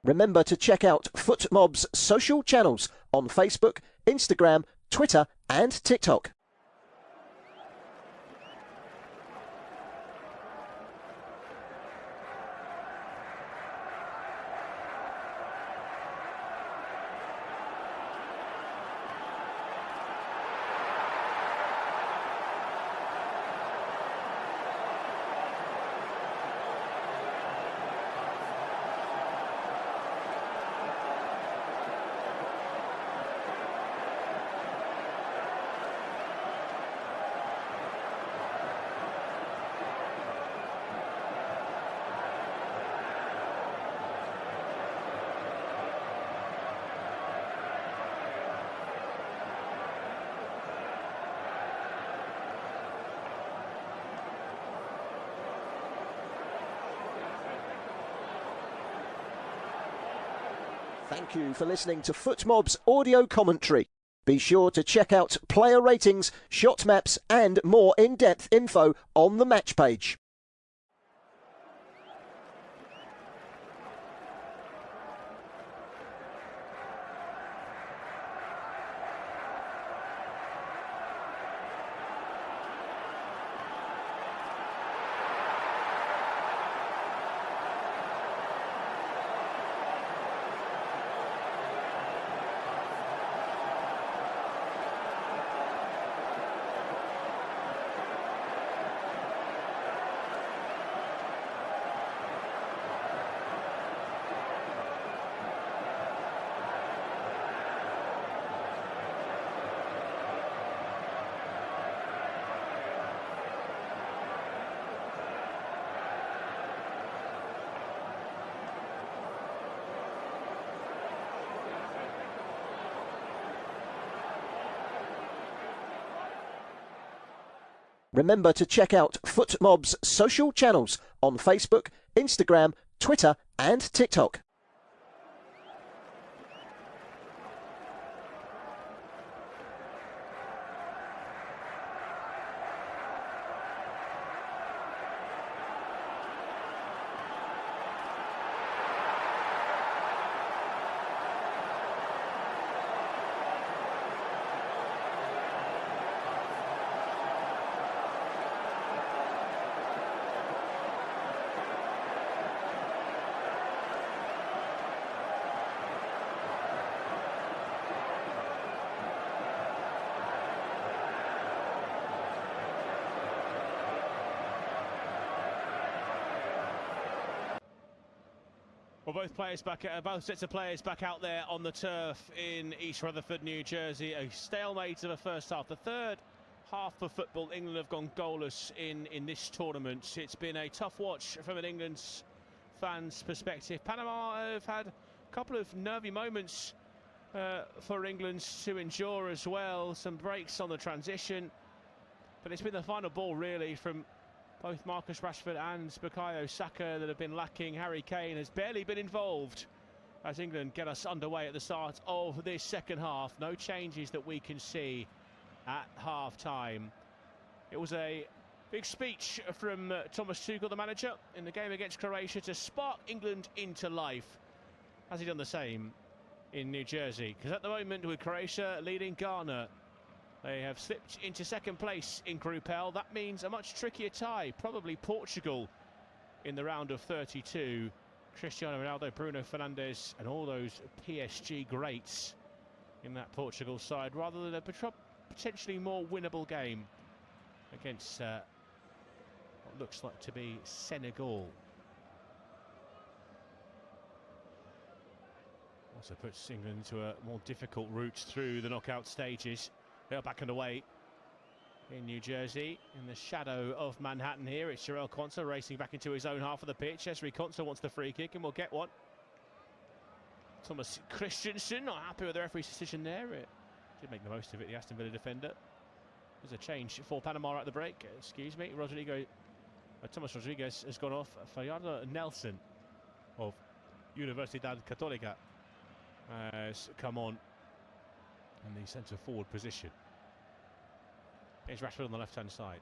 Remember to check out FootMob's social channels on Facebook, Instagram, Twitter and TikTok. Thank you for listening to FootMob's audio commentary. Be sure to check out player ratings, shot maps and more in-depth info on the match page. Remember to check out FootMob's social channels on Facebook, Instagram, Twitter and TikTok. Well, both sets of players back out there on the turf in East Rutherford, New Jersey. A stalemate of the first half. The third half of football, England have gone goalless in this tournament. It's been a tough watch from an England's fans' perspective. Panama have had a couple of nervy moments for England to endure as well. Some breaks on the transition. But it's been the final ball, really, from both Marcus Rashford and Bukayo Saka that have been lacking. Harry Kane has barely been involved as England get us underway at the start of this second half. No changes that we can see at half-time. It was a big speech from Thomas Tuchel, the manager, in the game against Croatia to spark England into life. Has he done the same in New Jersey? Because at the moment, with Croatia leading Ghana, they have slipped into second place in Group L. That means a much trickier tie, probably Portugal in the round of 32. Cristiano Ronaldo, Bruno Fernandes and all those PSG greats in that Portugal side, rather than a potentially more winnable game against what looks like to be Senegal. Also puts England into a more difficult route through the knockout stages. They're back and away in New Jersey, in the shadow of Manhattan here. It's Jarell Quansah racing back into his own half of the pitch. Esri Quansah wants the free kick and will get one. Thomas Christensen not happy with the referee's decision there. It did make the most of it, the Aston Villa defender. There's a change for Panama at the break. Excuse me, Thomas Rodriguez has gone off. Fayardo Nelson of Universidad Católica has come on in the centre forward position. Here's Rashford on the left hand side.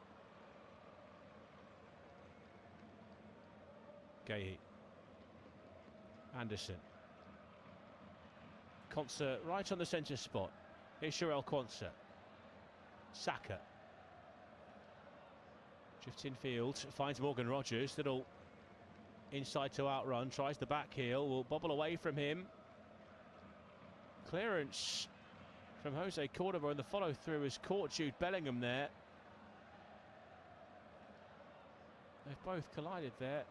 Gay, Anderson, Quansah right on the centre spot. Here's Sherelle Quansah. Saka. Drifts infield, finds Morgan Rogers. Little inside to outrun, tries the back heel, will bobble away from him. Clearance from Jose Cordoba, and the follow through has caught Jude Bellingham there. They've both collided there.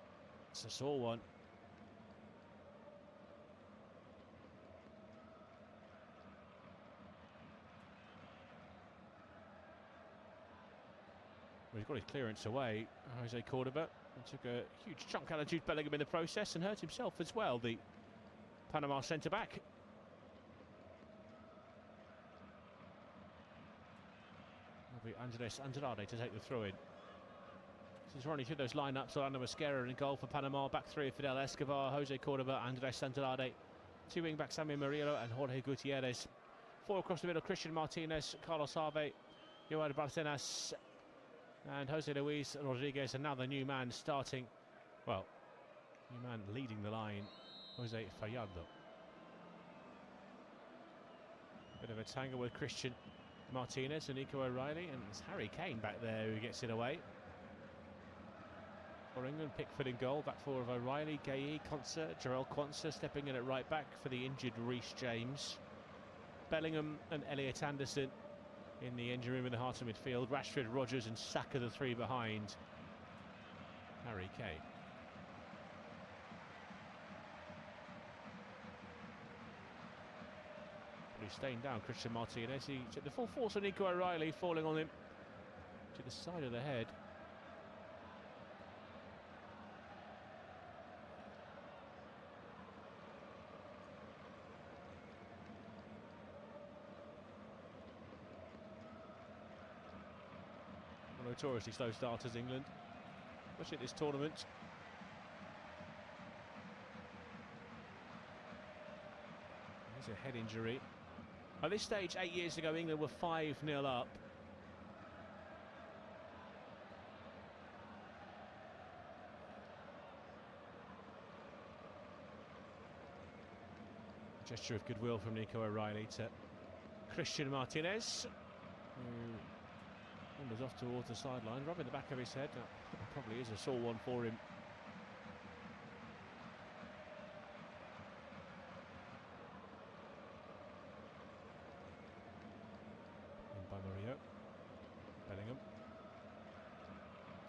It's a sore one. Well, he's got his clearance away, Jose Cordoba, and took a huge chunk out of Jude Bellingham in the process and hurt himself as well, the Panama centre-back. It'll be Andres Andrade to take the throw-in. This is running through those lineups. Orlando Mosquera in goal for Panama. Back three of Fidel Escobar, Jose Cordoba, Andres Andrade. Two wing-backs, Sammy Murillo and Jorge Gutierrez. Four across the middle, Christian Martinez, Carlos Harvey, Joao Barcenas, and Jose Luis Rodriguez, and now the new man starting, well, new man leading the line, Jose Fallardo. Bit of a tangle with Christian Martinez and Nico O'Reilly, and it's Harry Kane back there who gets it away. For England, Pickford in goal, back four of O'Reilly, Gueye, Quansah, Jarell Quansah stepping in at right back for the injured Reece James. Bellingham and Elliot Anderson in the engine room in the heart of midfield. Rashford, Rogers and Saka, the three behind Harry Kane. He's staying down Christian Martinez. He took the full force of Nico O'Reilly, falling on him to the side of the head. Notoriously slow starters, England, especially at this tournament. There's a head injury. At this stage, 8 years ago, England were 5-0 up. A gesture of goodwill from Nico O'Reilly to Christian Martinez, who wanders off towards the sideline, rubbing the back of his head. That probably is a sore one for him. In by Murillo. Bellingham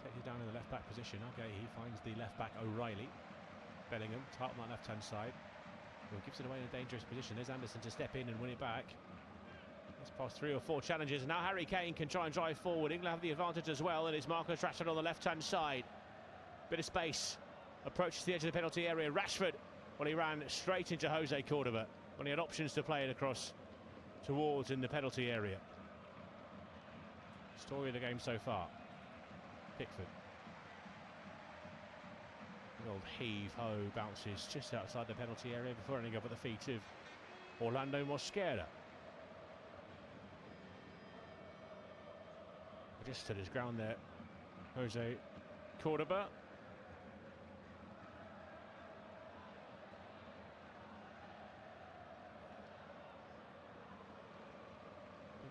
takes it down in the left back position. Okay, he finds the left back O'Reilly. Bellingham, tight on that left hand side. Well, gives it away in a dangerous position. There's Anderson to step in and win it back. It's past 3 or 4 challenges, and now Harry Kane can try and drive forward. England have the advantage as well, and it's Marcus Rashford on the left-hand side. Bit of space, approaches the edge of the penalty area. Rashford, well, he ran straight into Jose Cordoba when he had options to play it across towards in the penalty area. Story of the game so far. Pickford. Good old heave-ho bounces just outside the penalty area before ending up at the feet of Orlando Mosquera. Just stood his ground there, Jose Cordoba.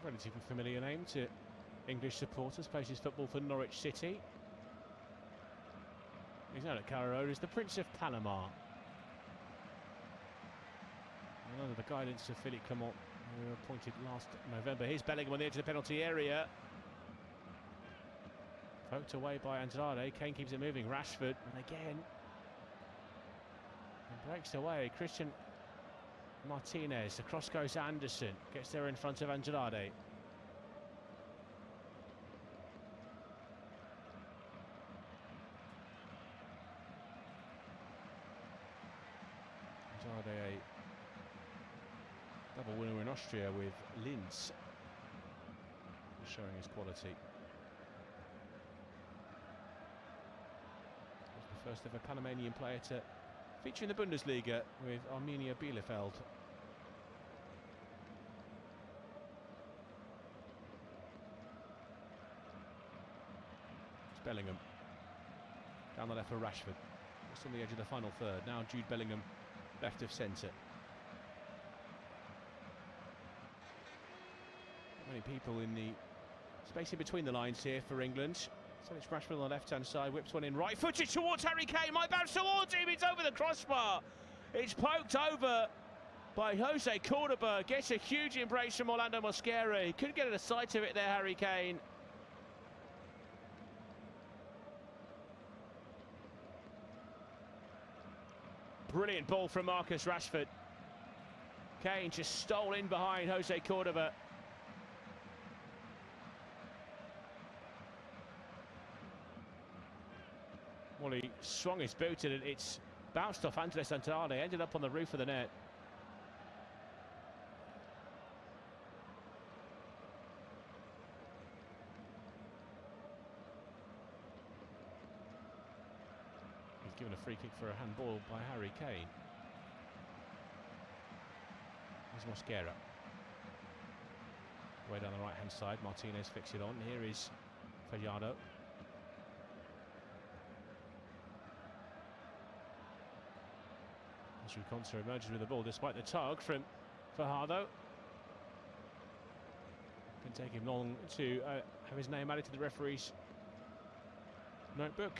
A relatively familiar name to English supporters, plays his football for Norwich City. He's out at Carrera, is the Prince of Panama. And under the guidance of Philippe Clement, who were appointed last November. Here's Bellingham on the edge of the penalty area. Poked away by Andrade. Kane keeps it moving. Rashford, and again, and breaks away. Christian Martinez. Across goes Anderson. Gets there in front of Andrade. Andrade, a double winner in Austria with Linz, showing his quality. First ever Panamanian player to feature in the Bundesliga with Arminia Bielefeld. It's Bellingham. Down the left for Rashford. Just on the edge of the final third. Now Jude Bellingham left of centre. people in the space in between the lines here for England. So it's Rashford on the left-hand side, whips one in right-footed towards Harry Kane. My bounce towards him, it's over the crossbar. It's poked over by Jose Cordoba. Gets a huge embrace from Orlando Mosquera. He couldn't get a sight of it there, Harry Kane. Brilliant ball from Marcus Rashford. Kane just stole in behind Jose Cordoba. Well, he swung his boot and it's bounced off Andres Andrade, ended up on the roof of the net. He's given a free kick for a handball by Harry Kane. Here's Mosquera. Way down the right-hand side, Martinez flicks it on. Here is Fajardo. Concer emerges with the ball despite the tug from Fajardo. Didn't take him long to have his name added to the referee's notebook.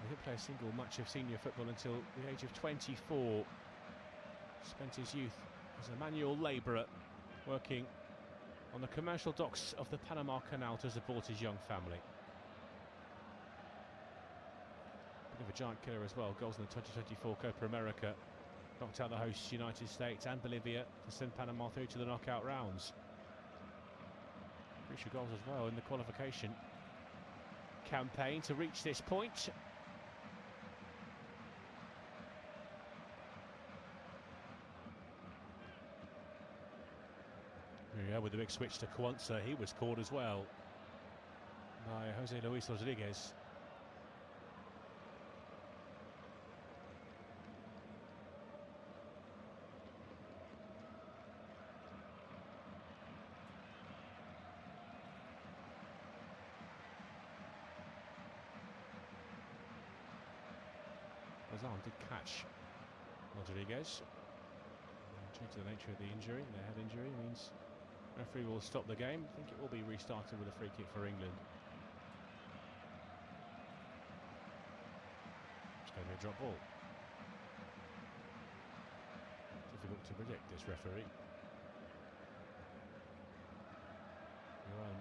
He didn't play a single match of senior football until the age of 24. Spent his youth as a manual labourer working on the commercial docks of the Panama Canal to support his young family. Bit of a giant killer as well. Goals in the 2024 Copa America. Knocked out the hosts United States and Bolivia to send Panama through to the knockout rounds. Crucial goals as well in the qualification campaign to reach this point. Here we go with the big switch to Quanza. He was caught as well by Jose Luis Rodriguez. Arm did catch Rodriguez. Due to the nature of the injury, the head injury, means referee will stop the game. I think it will be restarted with a free kick for England. It's going to be a drop ball. Difficult to predict, this referee.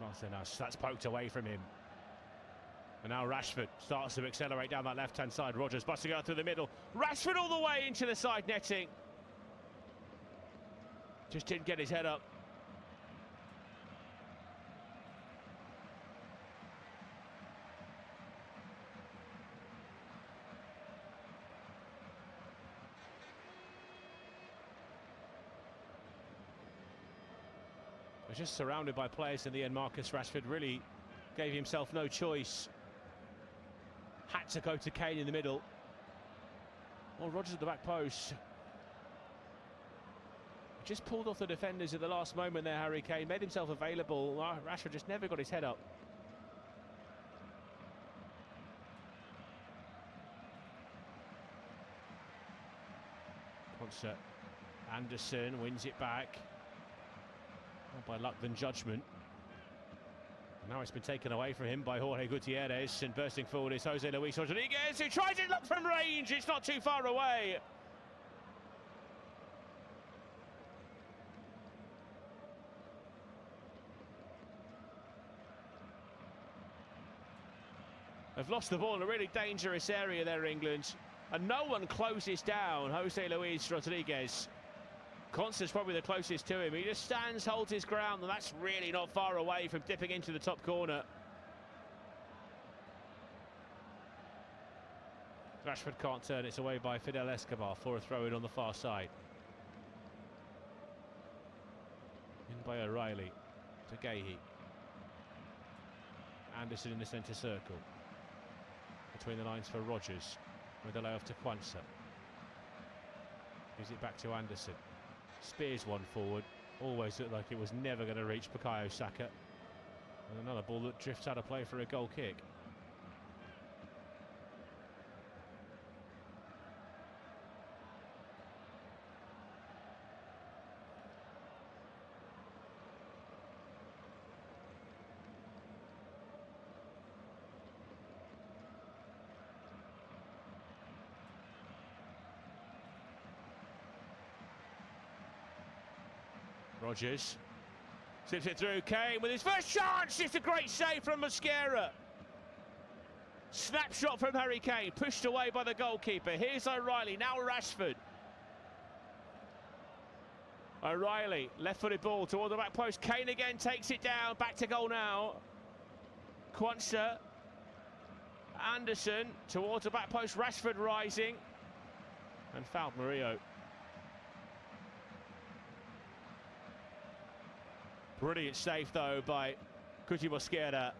Martinez, that's poked away from him. And now Rashford starts to accelerate down that left-hand side. Rodgers busting out through the middle. Rashford all the way into the side netting. Just didn't get his head up. Was just surrounded by players in the end. Marcus Rashford really gave himself no choice. Had to go to Kane in the middle. Well, Rodgers at the back post. Just pulled off the defenders at the last moment there, Harry Kane. Made himself available. Rashford just never got his head up. Concert. Anderson wins it back. More by luck than judgment. Now it's been taken away from him by Jorge Gutierrez, and bursting forward is Jose Luis Rodriguez, who tries it, look from range, it's not too far away. They've lost the ball in a really dangerous area there, England, and no one closes down Jose Luis Rodriguez. Constance probably the closest to him. He just stands, holds his ground, and that's really not far away from dipping into the top corner. Rashford can't turn, it's away by Fidel Escobar for a throw-in on the far side. In by O'Reilly to Gahey. Anderson in the centre circle. Between the lines for Rodgers, with a layoff to Quanza. Gives it back to Anderson. Spears one forward. Always looked like it was never going to reach Bukayo Saka. And another ball that drifts out of play for a goal kick. Rogers slips it through. Kane with his first chance. It's a great save from Mosquera. Snapshot from Harry Kane, pushed away by the goalkeeper. Here's O'Reilly, now Rashford. O'Reilly, left-footed ball toward the back post. Kane again takes it down, back to goal now. Quansah, Anderson towards the back post. Rashford rising and fouled Murillo. Brilliant save though by Cuti Mosquera.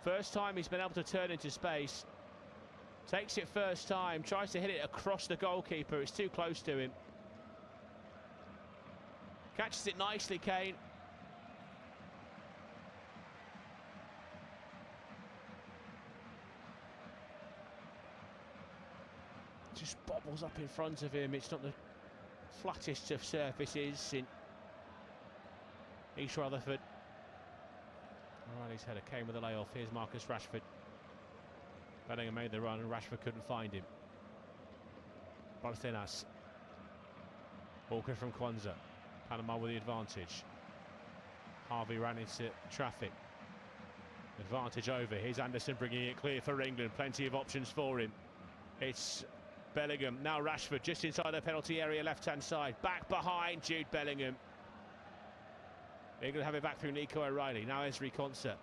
First time he's been able to turn into space. Takes it first time, tries to hit it across the goalkeeper. It's too close to him. Catches it nicely, Kane. Just bobbles up in front of him. It's not the flattest of surfaces in East Rutherford. O'Reilly's header came with a layoff. Here's Marcus Rashford. Bellingham made the run and Rashford couldn't find him. Barcenas. Walker from Quansah. Panama with the advantage. Harvey ran into traffic. Advantage over. Here's Anderson bringing it clear for England. Plenty of options for him. It's Bellingham. Now Rashford just inside the penalty area, left-hand side. Back behind Jude Bellingham. England have it back through Nico O'Reilly. Now Ezri Quansah.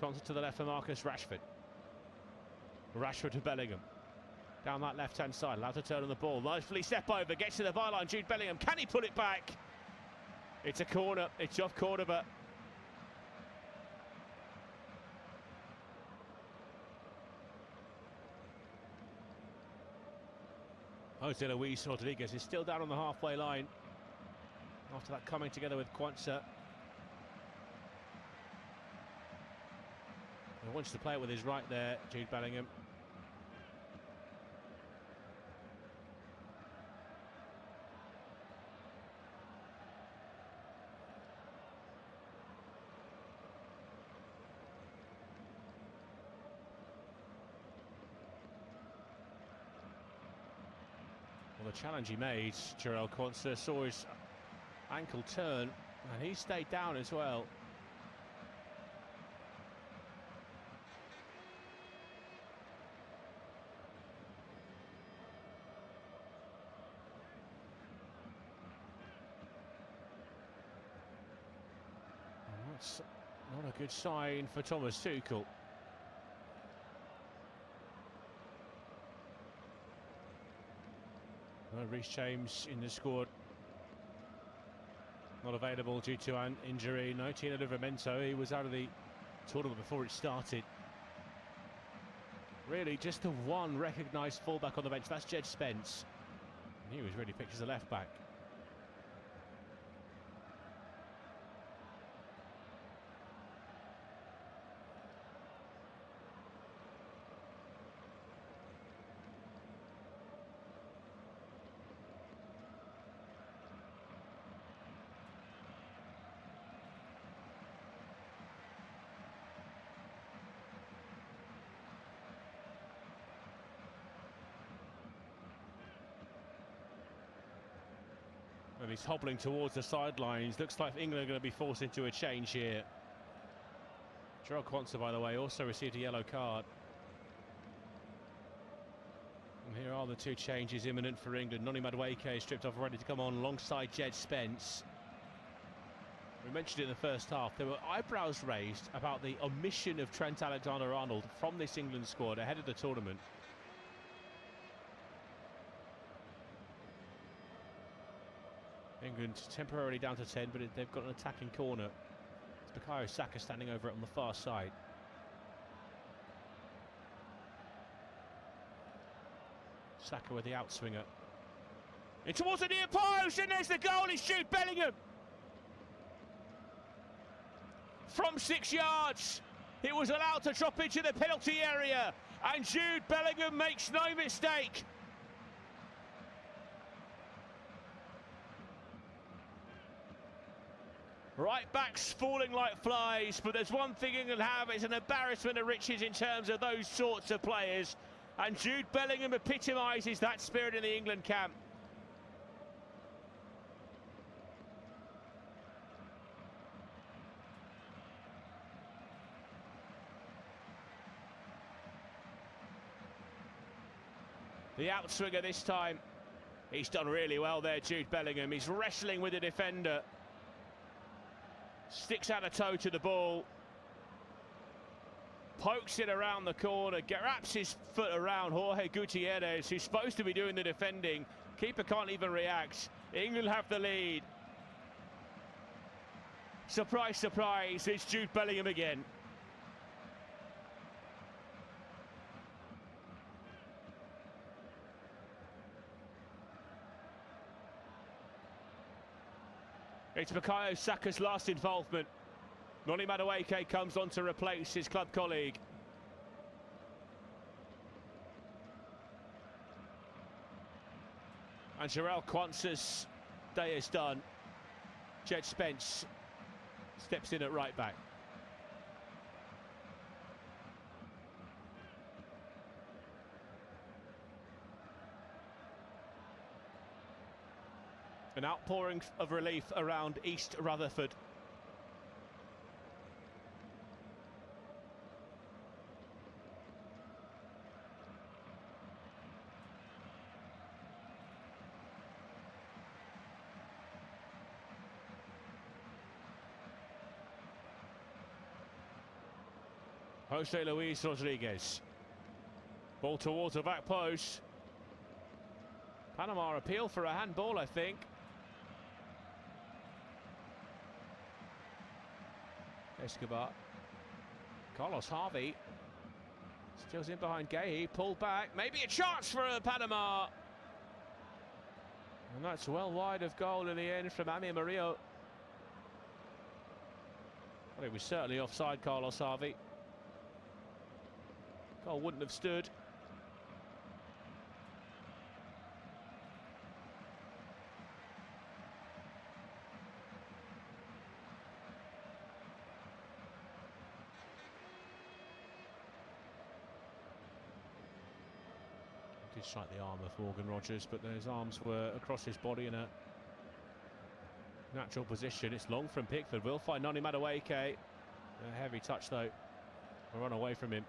Quansah to the left for Marcus Rashford. Rashford to Bellingham. Down that left-hand side. Allowed to turn on the ball. Nicely step over. Gets to the byline. Jude Bellingham. Can he put it back? It's a corner. It's off Cordoba. Jose Luis Rodriguez is still down on the halfway line. After that coming together with Quansah. He wants to play it with his right there, Jude Bellingham. Well, the challenge he made, Jarell Quansah, saw his ankle turn and he stayed down as well. And that's not a good sign for Thomas Tuchel. Reece James in the squad. Not available due to an injury. No Tino Livramento. He was out of the tournament before it started. Really, just the one recognised fullback on the bench. That's Jed Spence. And he was really picked as a left back. And he's hobbling towards the sidelines. Looks like England are going to be forced into a change here. Jarell Quansah, by the way, also received a yellow card. And here are the two changes imminent for England. Noni Madueke stripped off, ready to come on alongside Jed Spence. We mentioned it in the first half. There were eyebrows raised about the omission of Trent Alexander-Arnold from this England squad ahead of the tournament. England temporarily down to 10, but they've got an attacking corner. It's Bukayo Saka standing over it on the far side. Saka with the outswinger. In towards the near post, and there's the goal. It's Jude Bellingham. From 6 yards, it was allowed to drop into the penalty area, and Jude Bellingham makes no mistake. Right backs falling like flies, but there's one thing England have, it's an embarrassment of riches in terms of those sorts of players. And Jude Bellingham epitomises that spirit in the England camp. The outswinger this time. He's done really well there, Jude Bellingham. He's wrestling with the defender. Sticks out a toe to the ball. Pokes it around the corner. Wraps his foot around Jorge Gutierrez, who's supposed to be doing the defending. Keeper can't even react. England have the lead. Surprise, surprise, it's Jude Bellingham again. It's Bukayo Saka's last involvement. Noni Madueke comes on to replace his club colleague. And Jarrell Kwanzaa's day is done. Jed Spence steps in at right back. An outpouring of relief around East Rutherford. Jose Luis Rodriguez. Ball towards the back post. Panama appeal for a handball, I think. Escobar. Carlos Harvey steals in behind Gay, pulled back, maybe a chance for Panama. And that's well wide of goal in the end from Amir Murillo. Well, it was certainly offside, Carlos Harvey. Goal wouldn't have stood. Did strike the arm of Morgan Rogers, but those arms were across his body in a natural position. It's long from Pickford. We'll find Noni Madueke. A heavy touch though. We'll run away from him.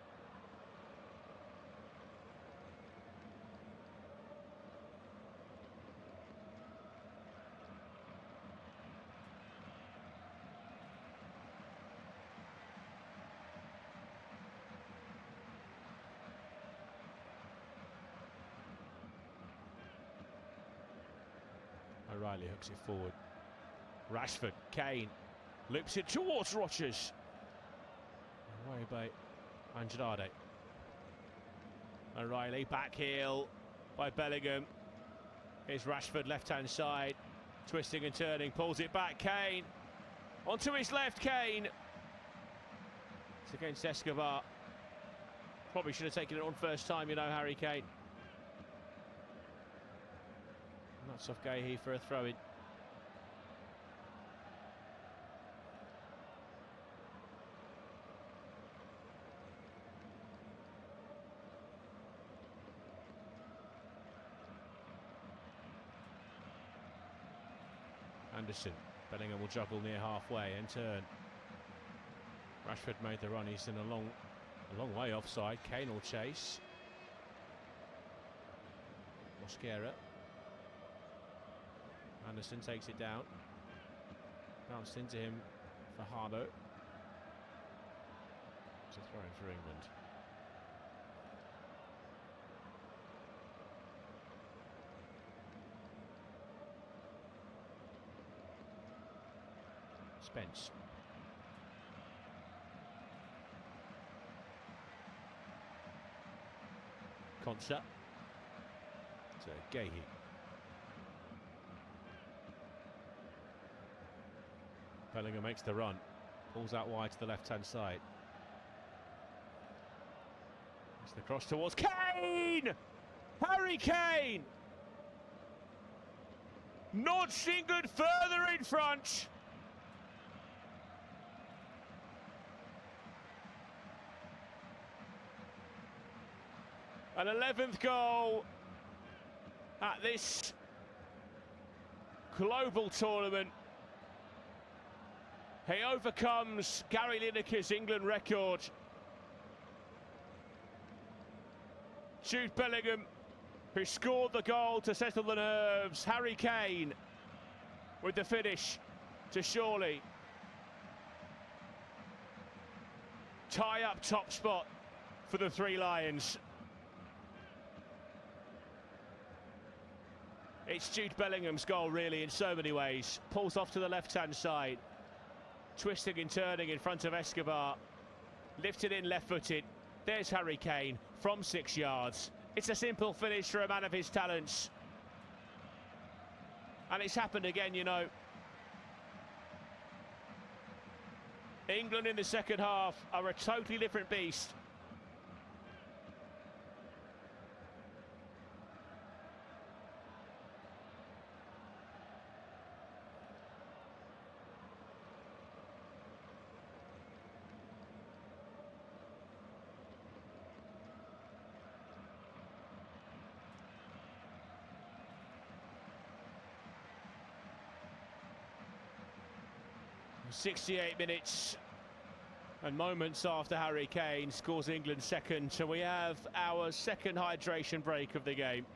O'Reilly hooks it forward. Rashford, Kane, loops it towards Rogers. Away by Andrade. O'Reilly, back heel by Bellingham. Here's Rashford, left-hand side, twisting and turning, pulls it back, Kane. Onto his left, Kane. It's against Escobar. Probably should have taken it on first time, you know, Harry Kane. That's off Gahey for a throw-in. Anderson. Bellingham will juggle near halfway and turn. Rashford made the run. He's in a long way offside. Kane will chase. Mosquera. Anderson takes it down. Bounced into him for Hardo. It's a throw-in for England. Spence. Konsa. To Gahey. Bellingham makes the run, pulls out wide to the left-hand side. It's the cross towards Kane! Harry Kane! Nods England further in front. A An 11th goal at this global tournament. He overcomes Gary Lineker's England record. Jude Bellingham, who scored the goal to settle the nerves. Harry Kane with the finish to surely tie up top spot for the Three Lions. It's Jude Bellingham's goal, really, in so many ways. Pulls off to the left-hand side, twisting and turning in front of Escobar. Lifted in left-footed. There's Harry Kane from 6 yards. It's a simple finish for a man of his talents. And it's happened again, you know. England in the second half are a totally different beast. "68 minutes and moments after Harry Kane scores England's second, so we have our second hydration break of the game.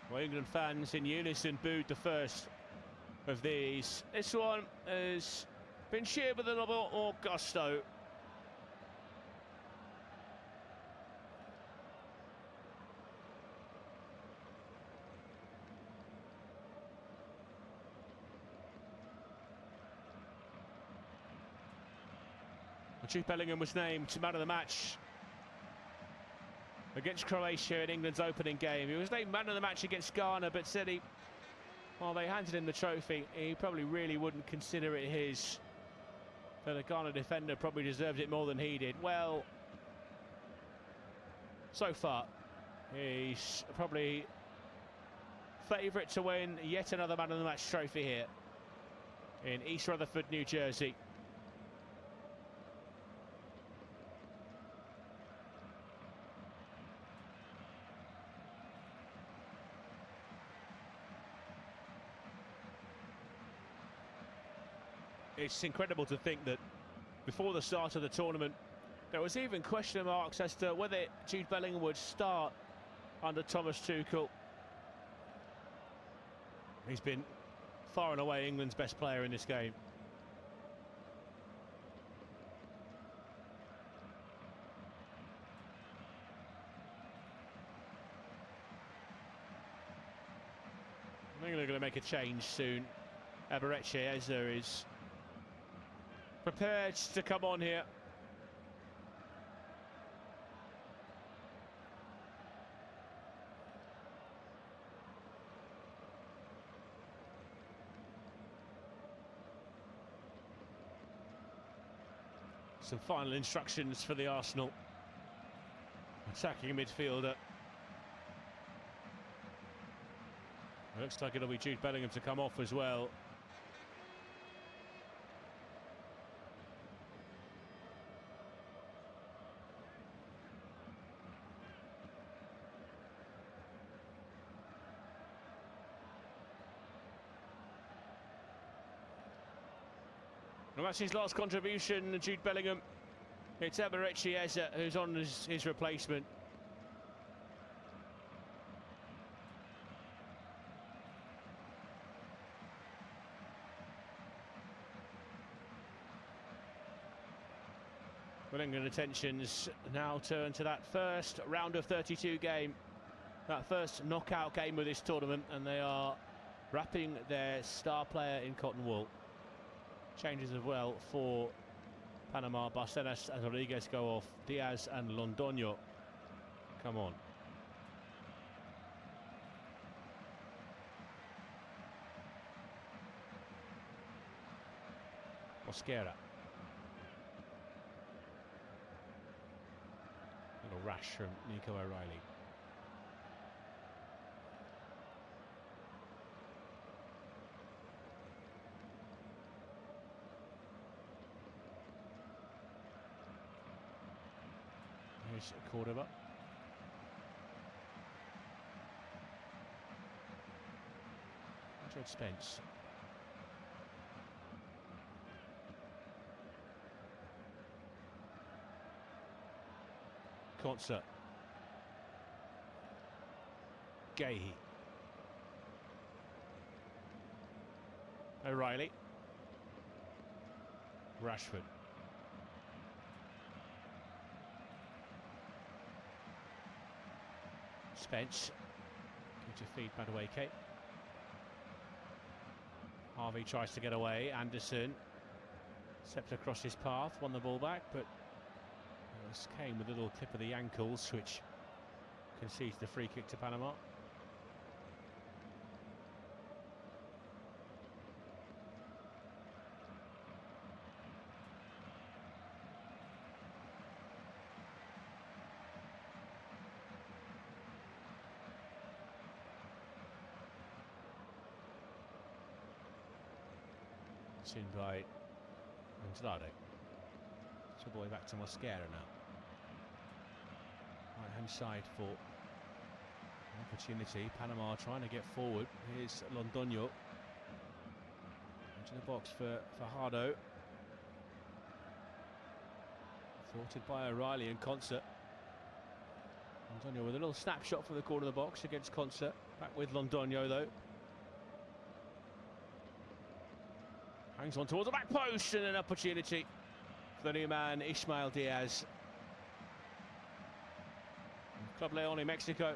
Well, England fans in unison booed the first of these. This one has been cheered with a little more gusto. Jude Bellingham was named man of the match against Croatia in England's opening game. He was named man of the match against Ghana, but said while they handed him the trophy, he probably really wouldn't consider it his. That the Ghana defender probably deserved it more than he did. Well, so far, he's probably favourite to win yet another man of the match trophy here in East Rutherford, New Jersey. It's incredible to think that before the start of the tournament, there was even question marks as to whether Jude Bellingham would start under Thomas Tuchel. He's been far and away England's best player in this game. I think they're going to make a change soon. Eberechi Eze is prepared to come on here. Some final instructions for the Arsenal attacking midfielder. It looks like it'll be Jude Bellingham to come off as well. Well, that's his last contribution, Jude Bellingham. It's Eberechi Eze who's on his replacement. Well, England attentions now turn to that first round of 32 game, that first knockout game of this tournament, and they are wrapping their star player in cotton wool. Changes as well for Panama. Barcenas and Rodriguez go off. Diaz and Londoño come on. Mosquera. Little rash from Nico O'Reilly. is Cordoba. Jed Spence. Concert. Gahey. O'Reilly. Rashford. Spence. Good to feed Madueke. Harvey tries to get away. Anderson stepped across his path, won the ball back, but this came with a little clip of the ankles, which concedes the free kick to Panama. It's in by Andrade. It's all the way back to Mosquera now. Right hand side for an opportunity. Panama trying to get forward. Here's Londoño. Into the box for Fajardo. Thwarted by O'Reilly and Concert. Londoño with a little snapshot from the corner of the box against Concert. Back with Londoño though. Hangs on towards the back post and an opportunity for the new man, Ismael Diaz. Club León in Mexico.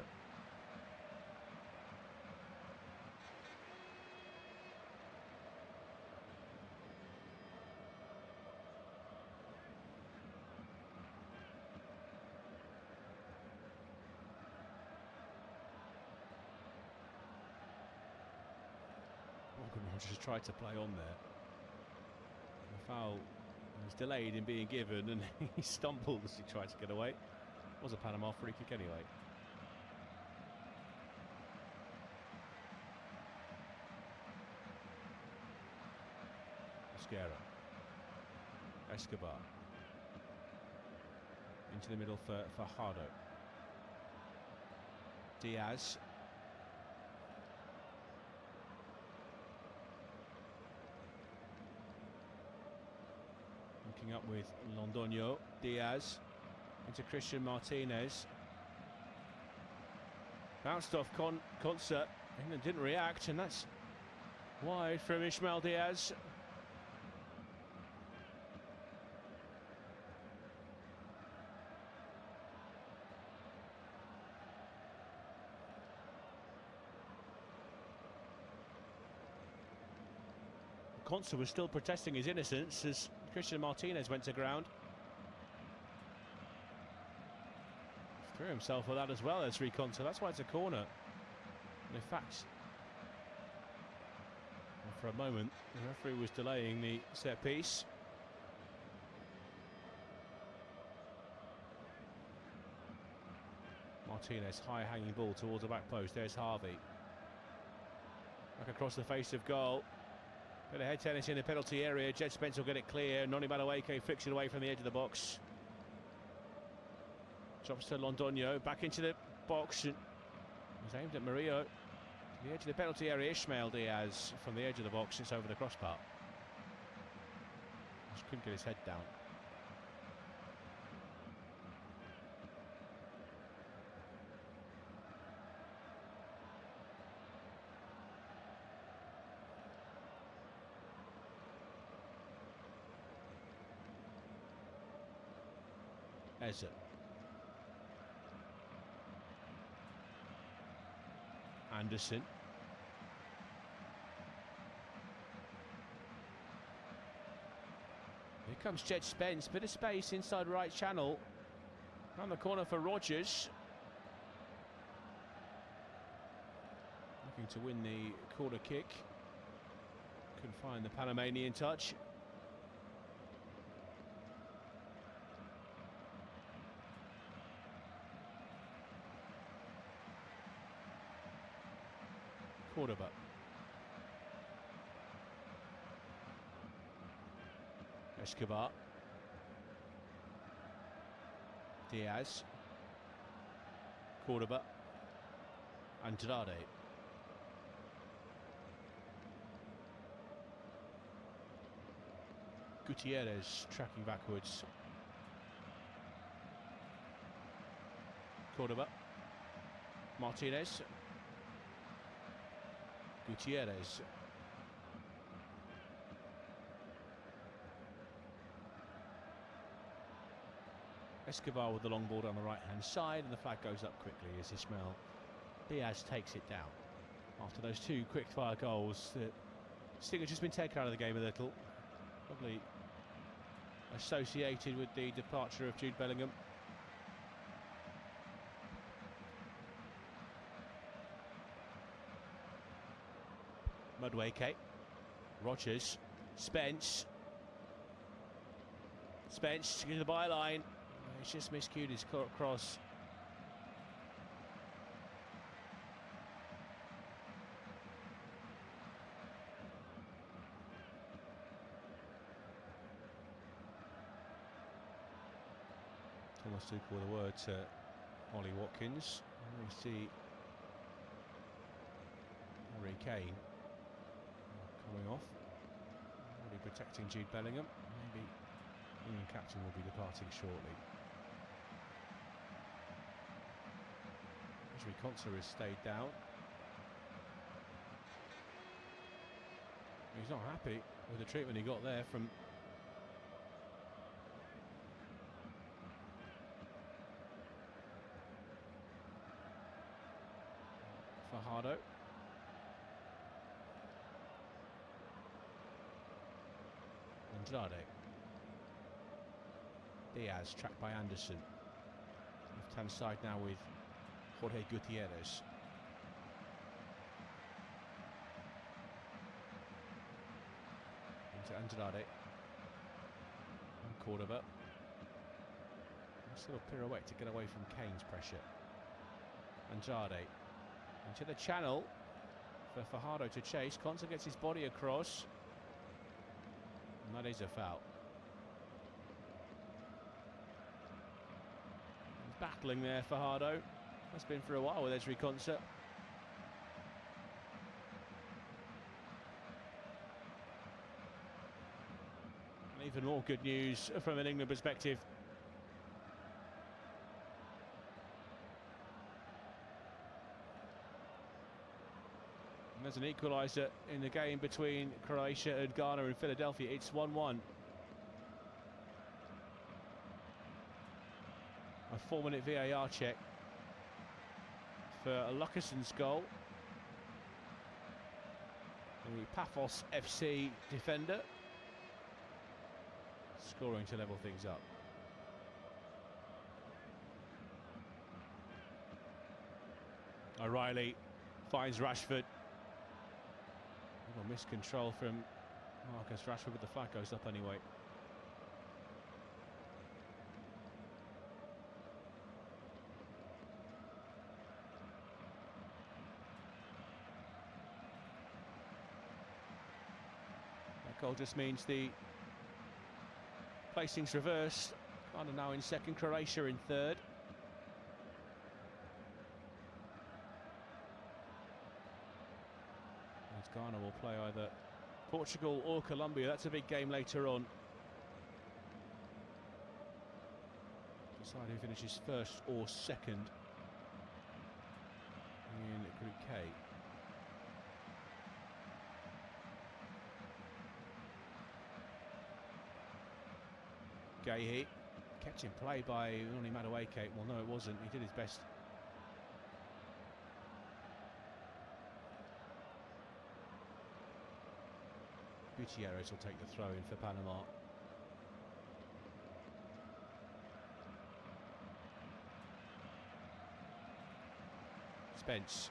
Morgan Rogers tried to play on there. The foul was delayed in being given and he stumbled as he tried to get away. It was a Panama free kick anyway. Mosquera. Escobar. Into the middle for Fajardo. Diaz. Looking up with Londoño. Diaz into Christian Martinez. Bounced off Concert. England didn't react, and that's wide from Ismael Diaz. Concert was still protesting his innocence as Christian Martinez went to ground. Threw himself for that as well as Concert. That's why it's a corner. And in fact, for a moment, the referee was delaying the set piece. Martinez, high hanging ball towards the back post. There's Harvey. Back across the face of goal. Bit of head tennis in the penalty area. Jed Spence will get it clear. Noni Madueke flicks it away from the edge of the box. Drops to Londoño. Back into the box. And was aimed at Murillo. To the edge of the penalty area. Ismael Diaz from the edge of the box. It's over the crossbar. Just couldn't get his head down. Eze. Anderson. Here comes Jed Spence. Bit of space inside right channel. Round the corner for Rogers. Looking to win the corner kick. Couldn't find the Panamanian touch. Cordoba. Escobar. Diaz. Cordoba. Andrade. Gutierrez tracking backwards. Cordoba. Martinez. Gutierrez. Escobar with the long ball down the right-hand side, and the flag goes up quickly as Ismail Diaz takes it down. After those two quick-fire goals, the sting has just been taken out of the game a little. Probably associated with the departure of Jude Bellingham. Madueke. Rogers. Spence. Spence to the byline. He's just miscued his cross. Thomas Tuchel with a word to Ollie Watkins. And we see Harry Kane coming off. Already protecting Jude Bellingham. Maybe the England captain will be departing shortly. Conser has stayed down. He's not happy with the treatment he got there from Fajardo. Andrade. Diaz tracked by Anderson. Left hand side now with Jorge Gutierrez. Into Andrade. And Cordoba. Nice little pirouette to get away from Kane's pressure. Andrade. Into the channel for Fajardo to chase. Conser gets his body across. And that is a foul. He's battling there, Fajardo. That's been for a while with Ezri Konsa. And even more good news from an England perspective. And there's an equaliser in the game between Croatia and Ghana in Philadelphia. It's 1-1. A 4-minute VAR check for Luckerson's goal. The Paphos FC defender scoring to level things up. O'Reilly finds Rashford. A little miscontrol from Marcus Rashford, but the flag goes up anyway. Goal just means the placing's reversed. Ghana now in second, Croatia in third. As Ghana will play either Portugal or Colombia. That's a big game later on. Decide who finishes first or second in Group K. Gahey, kept in play by Uni Madueke. Well, no, it wasn't. He did his best. Gutierrez will take the throw in for Panama. Spence.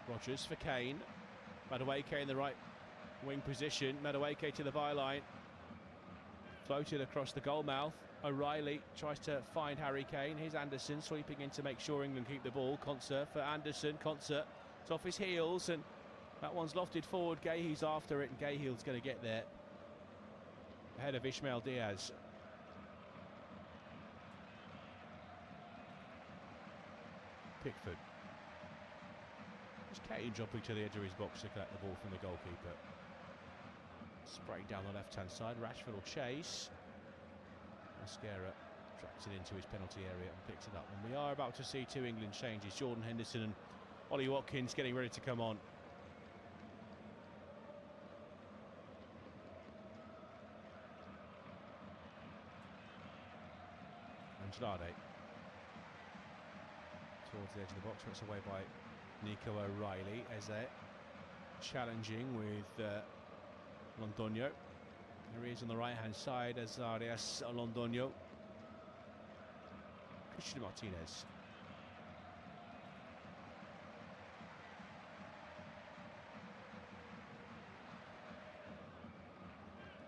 Rogers for Kane. Madueke in the right wing position. Madueke to the byline. Floated across the goal mouth. O'Reilly tries to find Harry Kane. Here's Anderson sweeping in to make sure England keep the ball. Konsa for Anderson. Konsa, it's off his heels and that one's lofted forward. Gahey's after it and Gahey's going to get there ahead of Ismail Diaz. Pickford. It's Kane dropping to the edge of his box to collect the ball from the goalkeeper. Sprayed down the left-hand side. Rashford will chase. Mascara tracks it into his penalty area and picks it up. And we are about to see two England changes. Jordan Henderson and Ollie Watkins getting ready to come on. Andrade towards the edge of the box, it's away by Nico O'Reilly. Eze challenging with Londoño. There he is on the right hand side as Arias Londoño. Christian Martinez.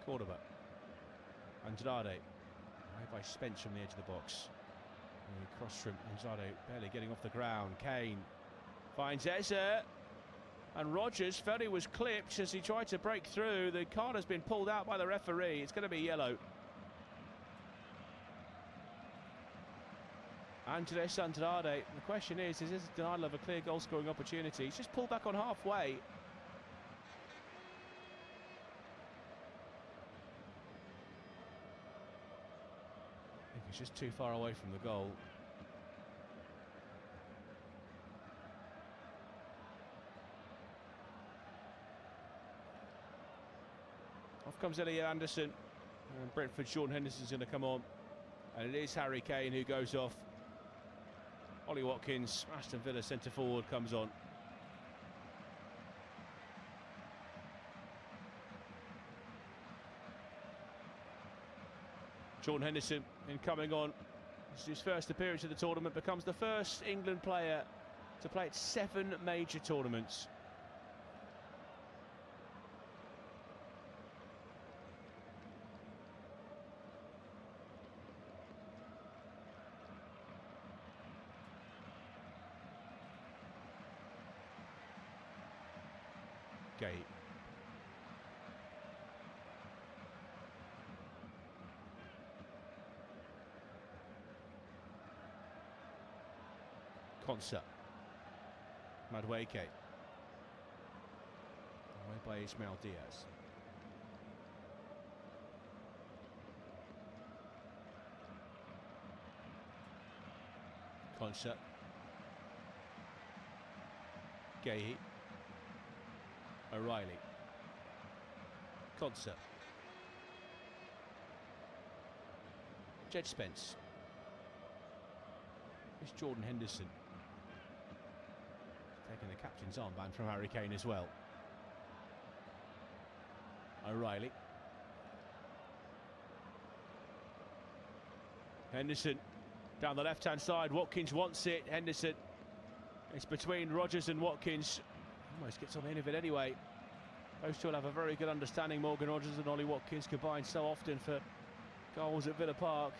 Cordoba. Andrade. Away by Spence from the edge of the box. Cross from Andrade, barely getting off the ground. Kane finds Eze. And Rodgers felt he was clipped as he tried to break through. The card has been pulled out by the referee. It's going to be yellow. Andres Andrade. The question is this a denial of a clear goal scoring opportunity? He's just pulled back on halfway. I think he's just too far away from the goal. Off comes Elliot Anderson, and Brentford's Jordan Henderson's going to come on, and it is Harry Kane who goes off. Ollie Watkins, Aston Villa centre forward, comes on. Jordan Henderson in coming on. This is his first appearance at the tournament, becomes the first England player to play at 7 major tournaments. Gay. Konsa. Madueke. Away by Ismail Diaz. Konsa. Gay. O'Reilly. Konsa. Jed Spence. It's Jordan Henderson. Taking the captain's armband from Harry Kane as well. O'Reilly. Henderson down the left-hand side. Watkins wants it. Henderson. It's between Rodgers and Watkins. Almost gets on the end of it anyway. Those two will have a very good understanding. Morgan Rodgers and Ollie Watkins combined so often for goals at Villa Park.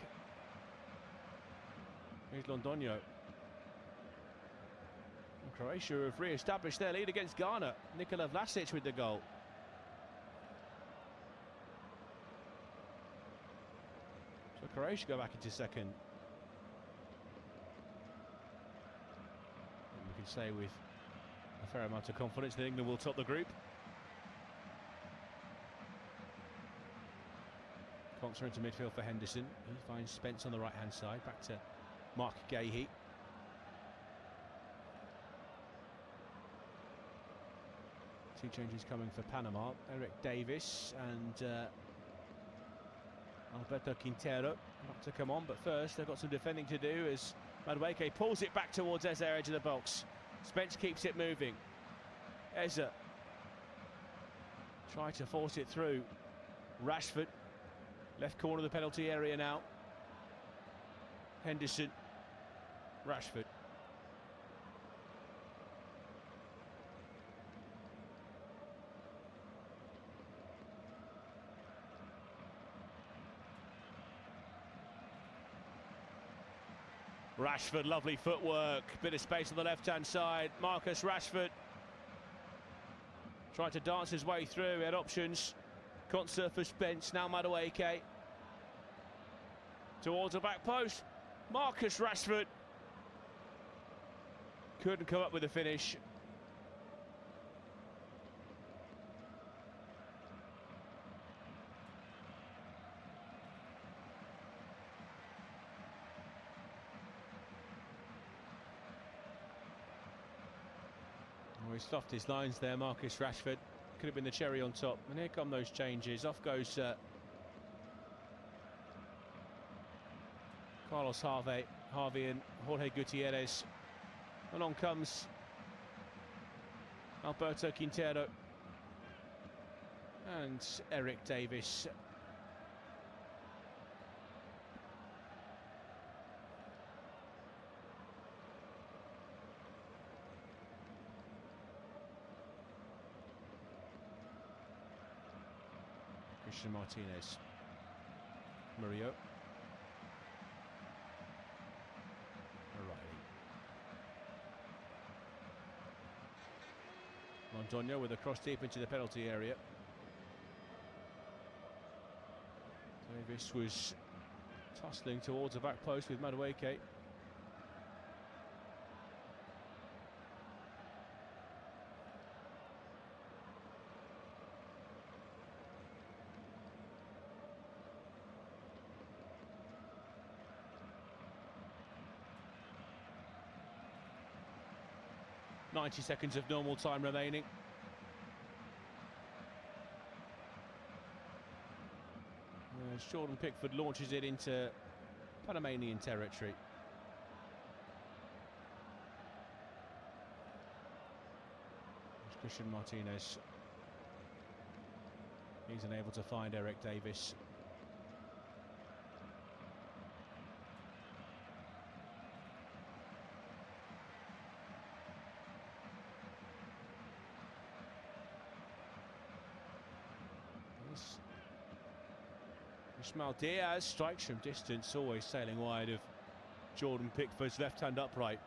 Here's Londoño. And Croatia have re-established their lead against Ghana. Nikola Vlasic with the goal. So Croatia go back into second. And we can say with a fair amount of confidence that England will top the group. Konsa into midfield for Henderson. He finds Spence on the right-hand side. Back to Mark Gahey. Two changes coming for Panama. Eric Davis and Alberto Quintero about to come on. But first, they've got some defending to do as Madueke pulls it back towards Eze, edge of the box. Spence keeps it moving. Eze try to force it through. Rashford, left corner of the penalty area now. Henderson, Rashford. Rashford, lovely footwork, bit of space on the left-hand side. Marcus Rashford tried to dance his way through, he had options. Konsa for Spence, now Madueke. Towards the back post, Marcus Rashford. Couldn't come up with a finish. Oh, he's stuffed his lines there, Marcus Rashford. Could have been the cherry on top. And here come those changes. Off goes Carlos Harvey and Jorge Gutierrez. Along comes Alberto Quintero and Eric Davis. Christian Martinez. Murillo. Londoño with a cross deep into the penalty area. Davis was tussling towards the back post with Madueke. .90 seconds of normal time remaining. As Jordan Pickford launches it into Panamanian territory. There's Christian Martinez. He's unable to find Eric Davis. Ismail Diaz strikes from distance, always sailing wide of Jordan Pickford's left-hand upright.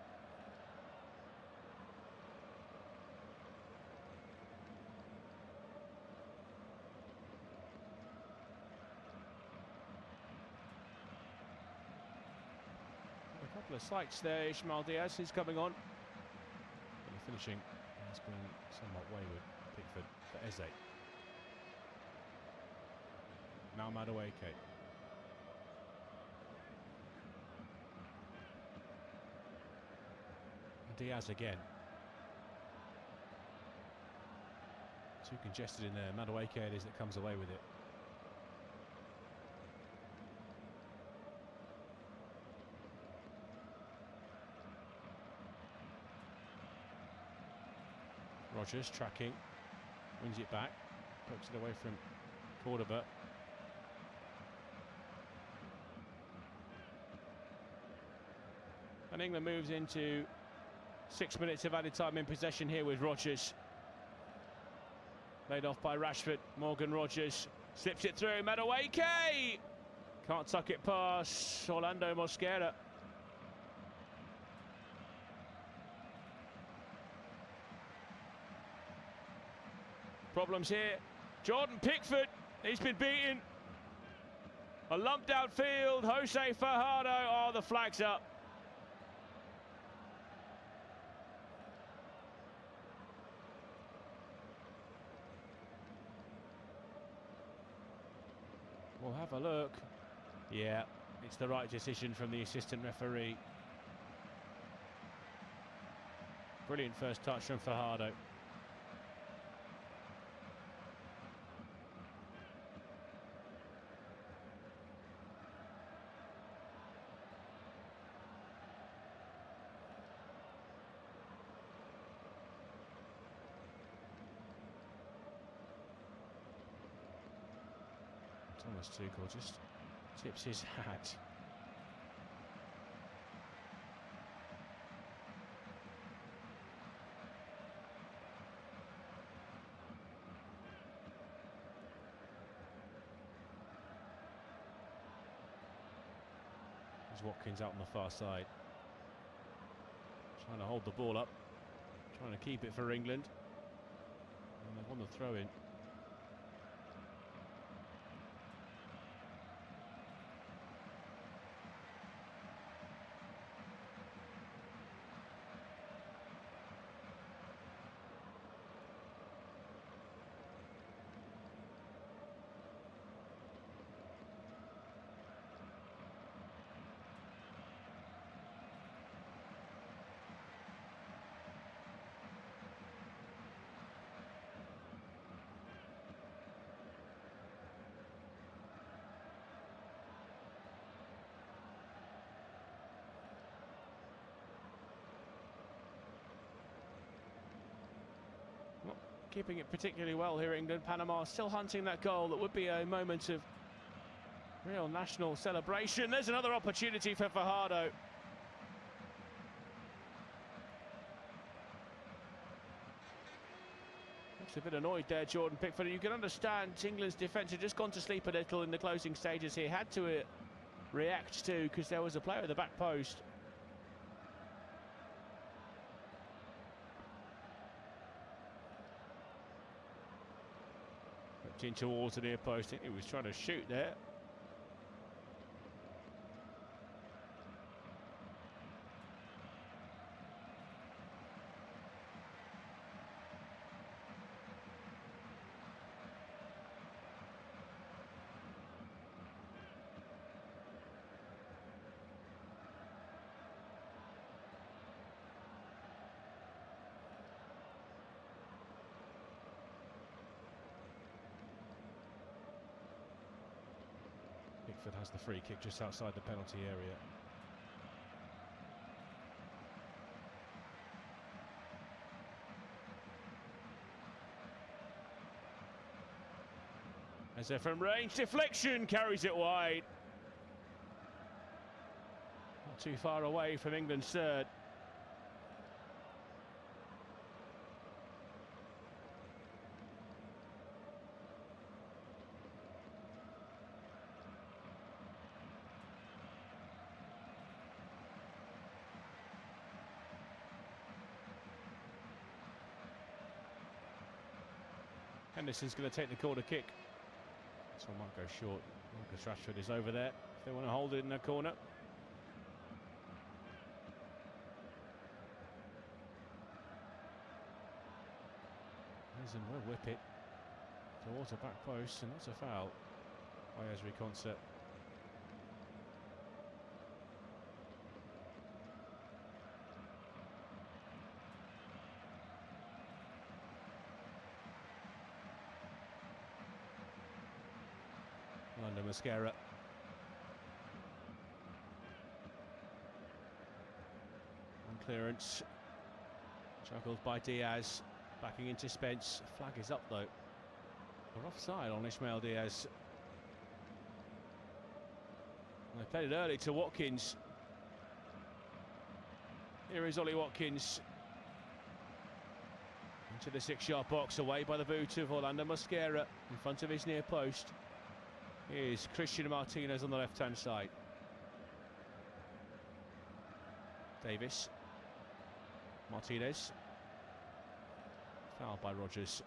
A couple of sights there, Ismail Diaz is coming on. But the finishing has been somewhat wayward. Pickford for Eze. Now Madueke. Diaz again. Too congested in there. Madueke it is that comes away with it. Rogers tracking. Wins it back. Pokes it away from Cordoba. And England moves into 6 minutes of added time in possession here with Rogers. Laid off by Rashford. Morgan Rogers slips it through. Madueke! Can't tuck it past Orlando Mosquera. Problems here. Jordan Pickford, he's been beaten. A lumped outfield. Jose Fajardo, oh, the flag's up. We'll have a look. Yeah, it's the right decision from the assistant referee. Brilliant first touch from Fajardo. Thomas Tuchel just tips his hat. There's Watkins out on the far side. Trying to hold the ball up. Trying to keep it for England. And they've won the throw-in. keeping it particularly well here, England. Panama still hunting that goal that would be a moment of real national celebration. There's another opportunity for Fajardo. Looks a bit annoyed there, Jordan Pickford. You can understand England's defence had just gone to sleep a little in the closing stages here. Had to react to, because there was a player at the back post. Whipped in towards the near post. I think he was trying to shoot there. Pickford has the free kick just outside the penalty area. As they're from range, deflection carries it wide. Not too far away from England's third. Henderson's going to take the corner kick. This one might go short. Marcus Rashford is over there if they want to hold it in the corner. Henderson will whip it towards the back post, and that's a foul by Ezri Konsa. Under Mosquera. On clearance. Juggled by Diaz. Backing into Spence. Flag is up though. We're offside on Ismail Diaz. And they played it early to Watkins. Here is Ollie Watkins. Into the 6-yard box, away by the boot of Orlando Mosquera in front of his near post. Here's Christian Martinez on the left-hand side. Davis. Martinez. Fouled by Rogers.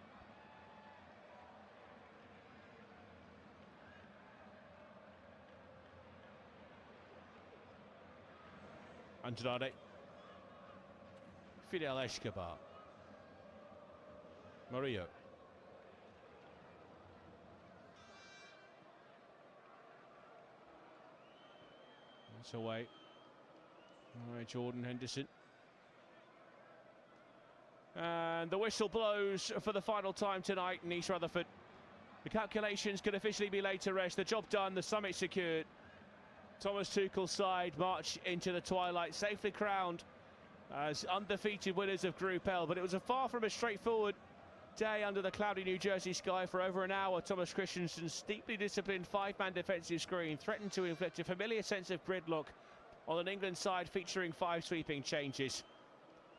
Andrade. Fidel Escobar. Murillo. It's away. All right, Jordan Henderson. And the whistle blows for the final time tonight in East Rutherford. The calculations could officially be laid to rest. The job done, the summit secured. Thomas Tuchel's side march into the twilight, safely crowned as undefeated winners of Group L. But it was far from a straightforward day under the cloudy New Jersey sky. For over an hour, Thomas Christensen's deeply disciplined 5-man defensive screen threatened to inflict a familiar sense of gridlock on an England side featuring 5 sweeping changes.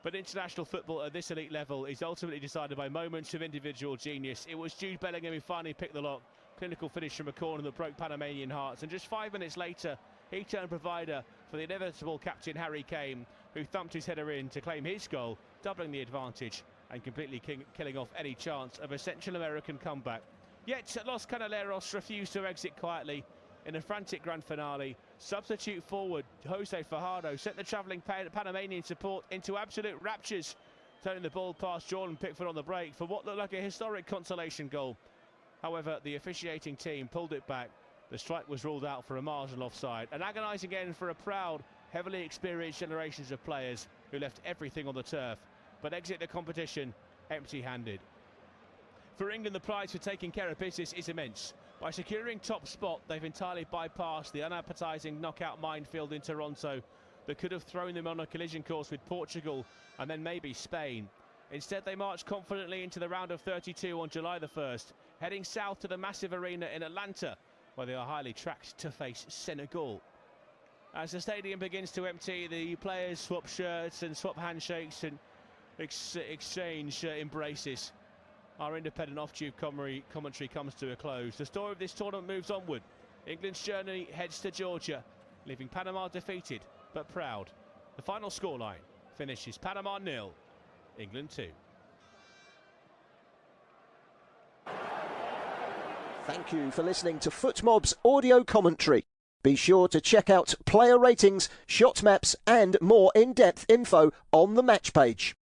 But international football at this elite level is ultimately decided by moments of individual genius. It was Jude Bellingham who finally picked the lock. Clinical finish from a corner that broke Panamanian hearts. And just 5 minutes later, he turned provider for the inevitable captain Harry Kane, who thumped his header in to claim his goal, doubling the advantage and completely killing off any chance of a Central American comeback. Yet Los Canaleros refused to exit quietly. In a frantic grand finale, substitute forward Jose Fajardo sent the travelling Panamanian support into absolute raptures, turning the ball past Jordan Pickford on the break for what looked like a historic consolation goal. However, the officiating team pulled it back. The strike was ruled out for a marginal offside. An agonising end for a proud, heavily experienced generations of players who left everything on the turf, but exit the competition empty-handed. For England, the prize for taking care of business is immense. By securing top spot, they've entirely bypassed the unappetising knockout minefield in Toronto that could have thrown them on a collision course with Portugal and then maybe Spain. Instead, they march confidently into the round of 32 on July the 1st, heading south to the massive arena in Atlanta, where they are highly tracked to face Senegal. As the stadium begins to empty, the players swap shirts and swap handshakes and exchange embraces. Our independent off-tube commentary comes to a close. The story of this tournament moves onward. England's journey heads to Georgia, leaving Panama defeated but proud. The final scoreline finishes Panama 0, England 2. Thank you for listening to FootMob's audio commentary. Be sure to check out player ratings, shot maps and more in-depth info on the match page.